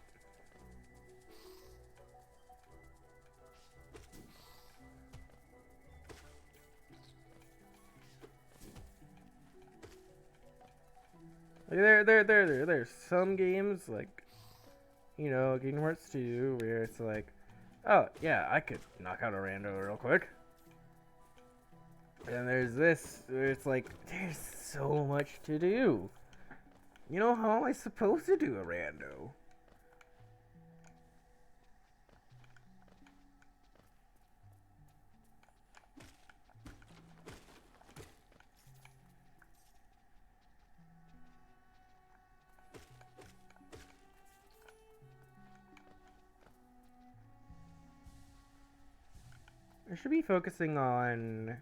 Like there's some games like, you know, Kingdom Hearts 2 where it's like, oh yeah, I could knock out a rando real quick. And there's this where it's like, there's so much to do. You know, how am I supposed to do a rando? I should be focusing on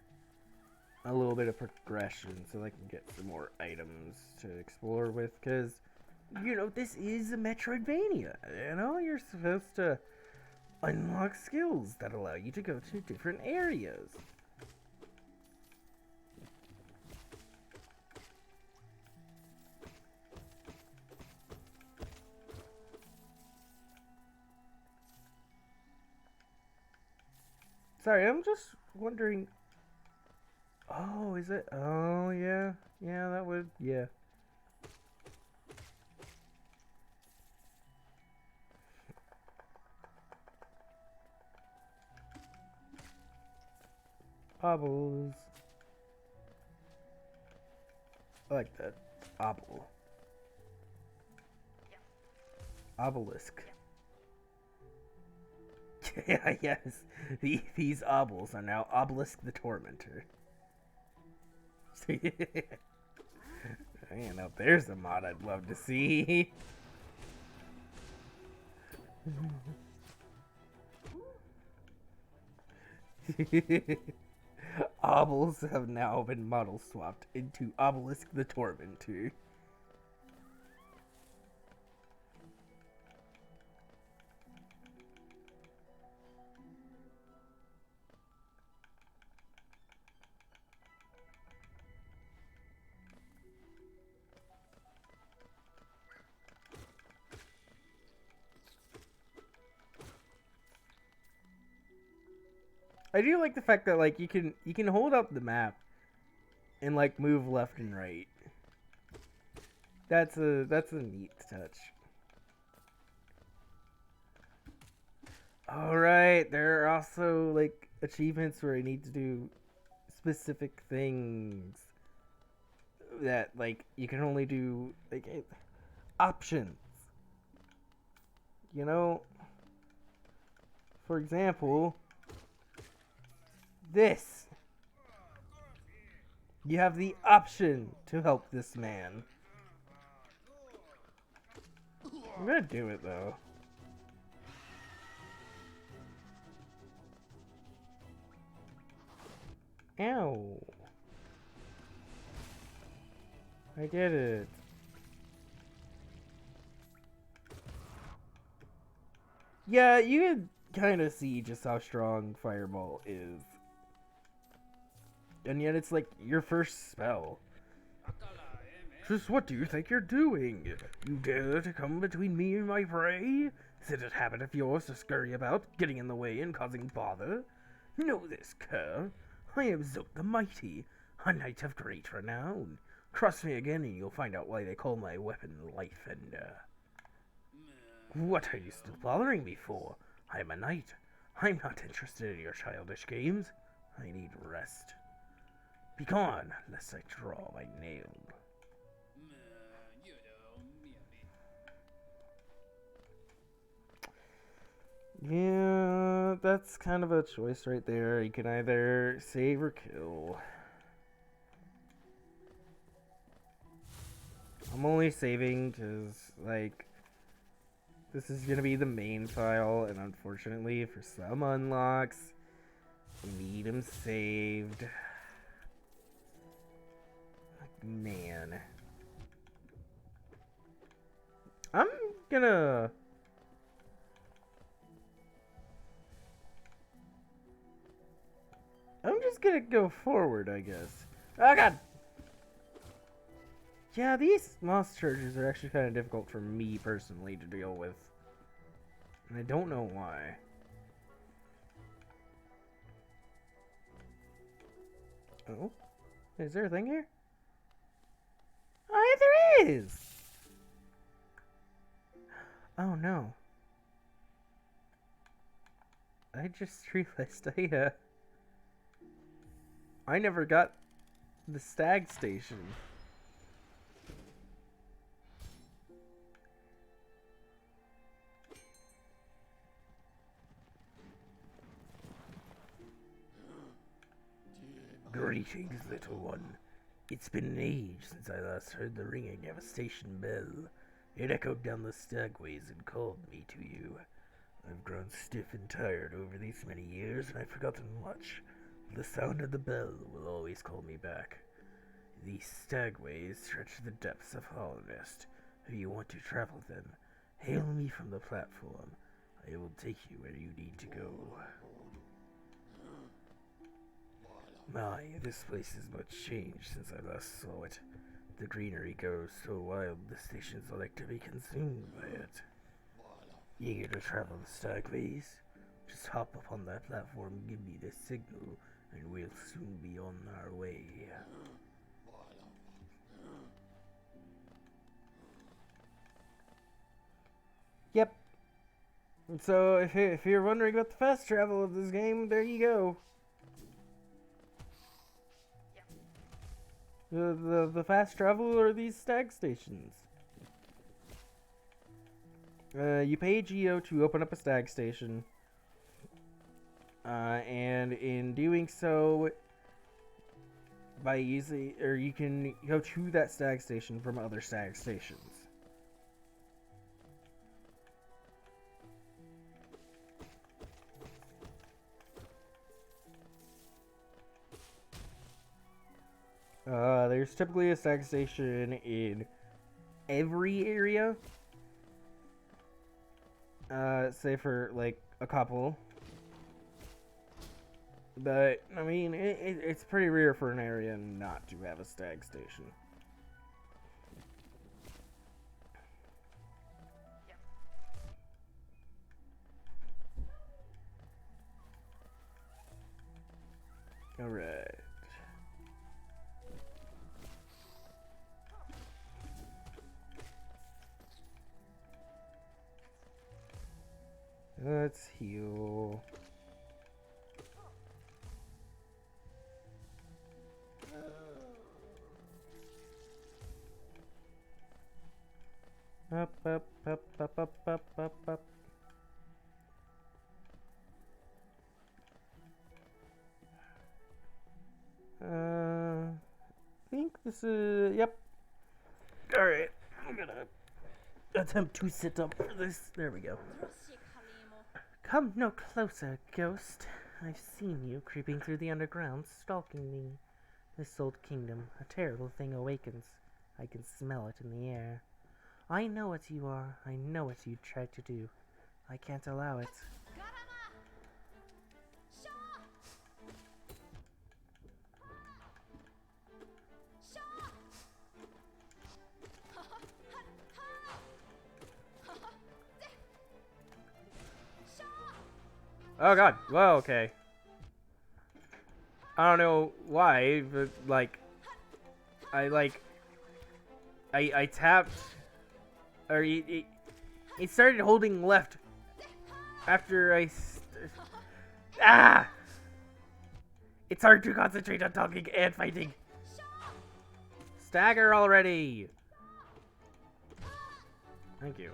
a little bit of progression so I can get some more items to explore with, because, you know, this is a Metroidvania. You know, you're supposed to unlock skills that allow you to go to different areas. Sorry, I'm just wondering. Oh, is it? Oh, yeah. Yeah, that would. Yeah. Obbles. I like that. Obble. Obelisk. Yeah, yes. These obbles are now Obelisk the Tormentor. You know, there's a mod I'd love to see. Obels have now been model swapped into Obelisk the Tormentor. I do like the fact that like you can hold up the map and like move left and right. That's a neat touch. All right, there are also like achievements where I need to do specific things that like you can only do like options. You know, for example, this. You have the option to help this man. I'm gonna do it though. Ow. I did it. Yeah, you can kind of see just how strong Fireball is. And yet it's like your first spell. Just what do you think you're doing? You dare to come between me and my prey? Is it a habit of yours to scurry about, getting in the way and causing bother? Know this, cur. I am Zote the Mighty, a knight of great renown. Cross me again and you'll find out why they call my weapon Life Ender. What are you still bothering me for? I'm a knight. I'm not interested in your childish games. I need rest. Begone, lest I draw my nail. Yeah, that's kind of a choice right there. You can either save or kill. I'm only saving because, like, this is going to be the main file, and unfortunately, for some unlocks, we need them saved. Man. I'm gonna... I'm just gonna go forward, I guess. Oh, God! Yeah, these moss charges are actually kind of difficult for me personally to deal with. And I don't know why. Oh? Is there a thing here? Oh, yeah, there is! Oh, no. I just realized I never got the stag station. Greetings, little one. It's been an age since I last heard the ringing of a station bell. It echoed down the stagways and called me to you. I've grown stiff and tired over these many years, and I've forgotten much. The sound of the bell will always call me back. These stagways stretch the depths of Hollownest. If you want to travel them, hail me from the platform. I will take you where you need to go. My, this place has much changed since I last saw it. The greenery goes so wild the stations are like to be consumed by it. Eager to travel the stagways? Just hop up on that platform and give me the signal, and we'll soon be on our way. Yep. And so, if you're wondering about the fast travel of this game, there you go. The fast travel are these stag stations. You pay Geo to open up a stag station. And in doing so, you can go to that stag station from other stag stations. There's typically a stag station in every area. Say for like a couple. But, I mean, it's pretty rare for an area not to have a stag station. Alright. Let's heal. Up, up, up, up, up, up, up, up. I think this is, yep. Alright, I'm gonna attempt to sit up for this. There we go. Come no closer, ghost. I've seen you creeping through the underground, stalking me. This old kingdom, a terrible thing awakens. I can smell it in the air. I know what you are. I know what you tried to do. I can't allow it. Oh god. Well, okay. I don't know why, but like I tapped, or it started holding left after it's hard to concentrate on talking and fighting. Stagger already. Thank you.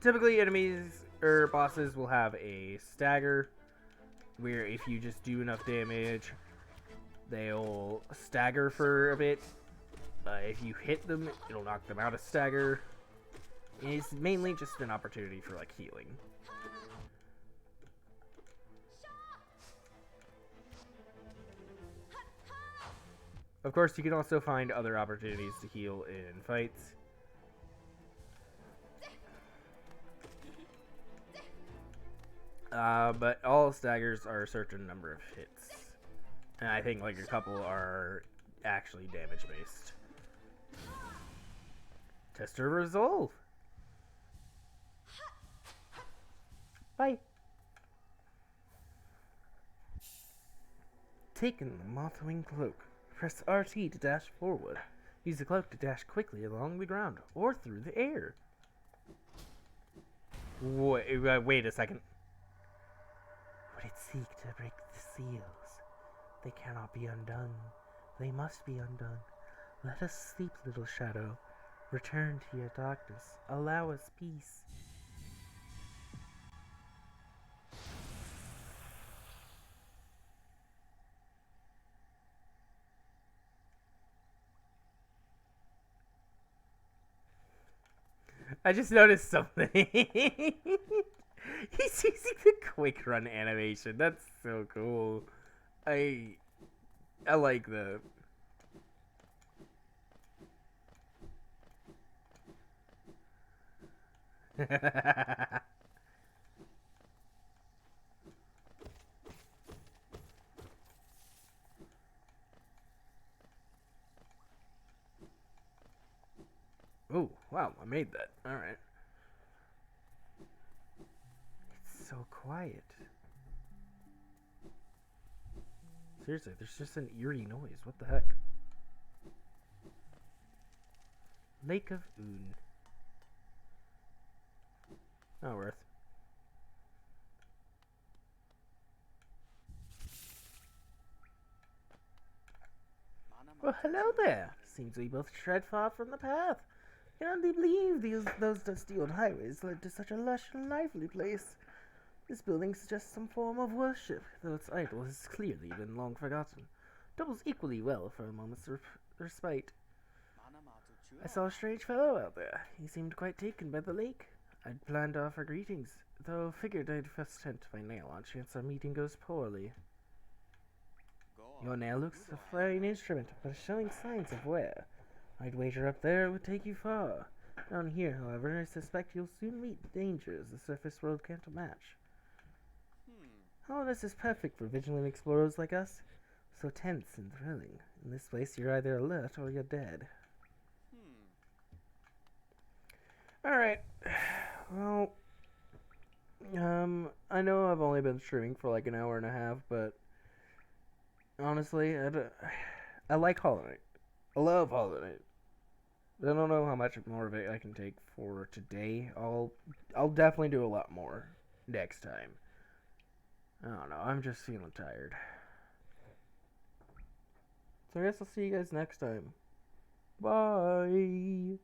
Typically, enemies or bosses will have a stagger, where if you just do enough damage, they'll stagger for a bit. If you hit them, it'll knock them out of stagger. It's mainly just an opportunity for like healing. Of course, you can also find other opportunities to heal in fights. But all staggers are a certain number of hits. And I think like a couple are actually damage based. Tester resolve. Bye. Taken the Mothwing cloak. Press RT to dash forward. Use the cloak to dash quickly along the ground or through the air. Wait a second. Would it seek to break the seals? They cannot be undone. They must be undone. Let us sleep, little shadow. Return to your darkness. Allow us peace. I just noticed something. He's using the quick run animation. That's so cool. I like that. Oh, wow, I made that. Alright. It's so quiet. Seriously, there's just an eerie noise. What the heck? Lake of Oon. Not worth. Well, hello there. Seems we both tread far from the path. Can hardly believe those dusty old highways led to such a lush and lively place. This building suggests some form of worship, though its idol has clearly been long forgotten. Doubles equally well for a moment's respite. I saw a strange fellow out there. He seemed quite taken by the lake. I'd planned to offer greetings, though figured I'd first tempt my nail on chance our meeting goes poorly. Your nail looks a fine instrument, but showing signs of wear. I'd wager up there it would take you far. Down here, however, I suspect you'll soon meet dangers the surface world can't match. All this is perfect for vigilant explorers like us. So tense and thrilling. In this place, you're either alert or you're dead. Alright. Well, I know I've only been streaming for like an hour and a half, but honestly, I like Hollow Knight. I love Hollow Knight. I don't know how much more of it I can take for today. I'll definitely do a lot more next time. I don't know. I'm just feeling tired. So I guess I'll see you guys next time. Bye.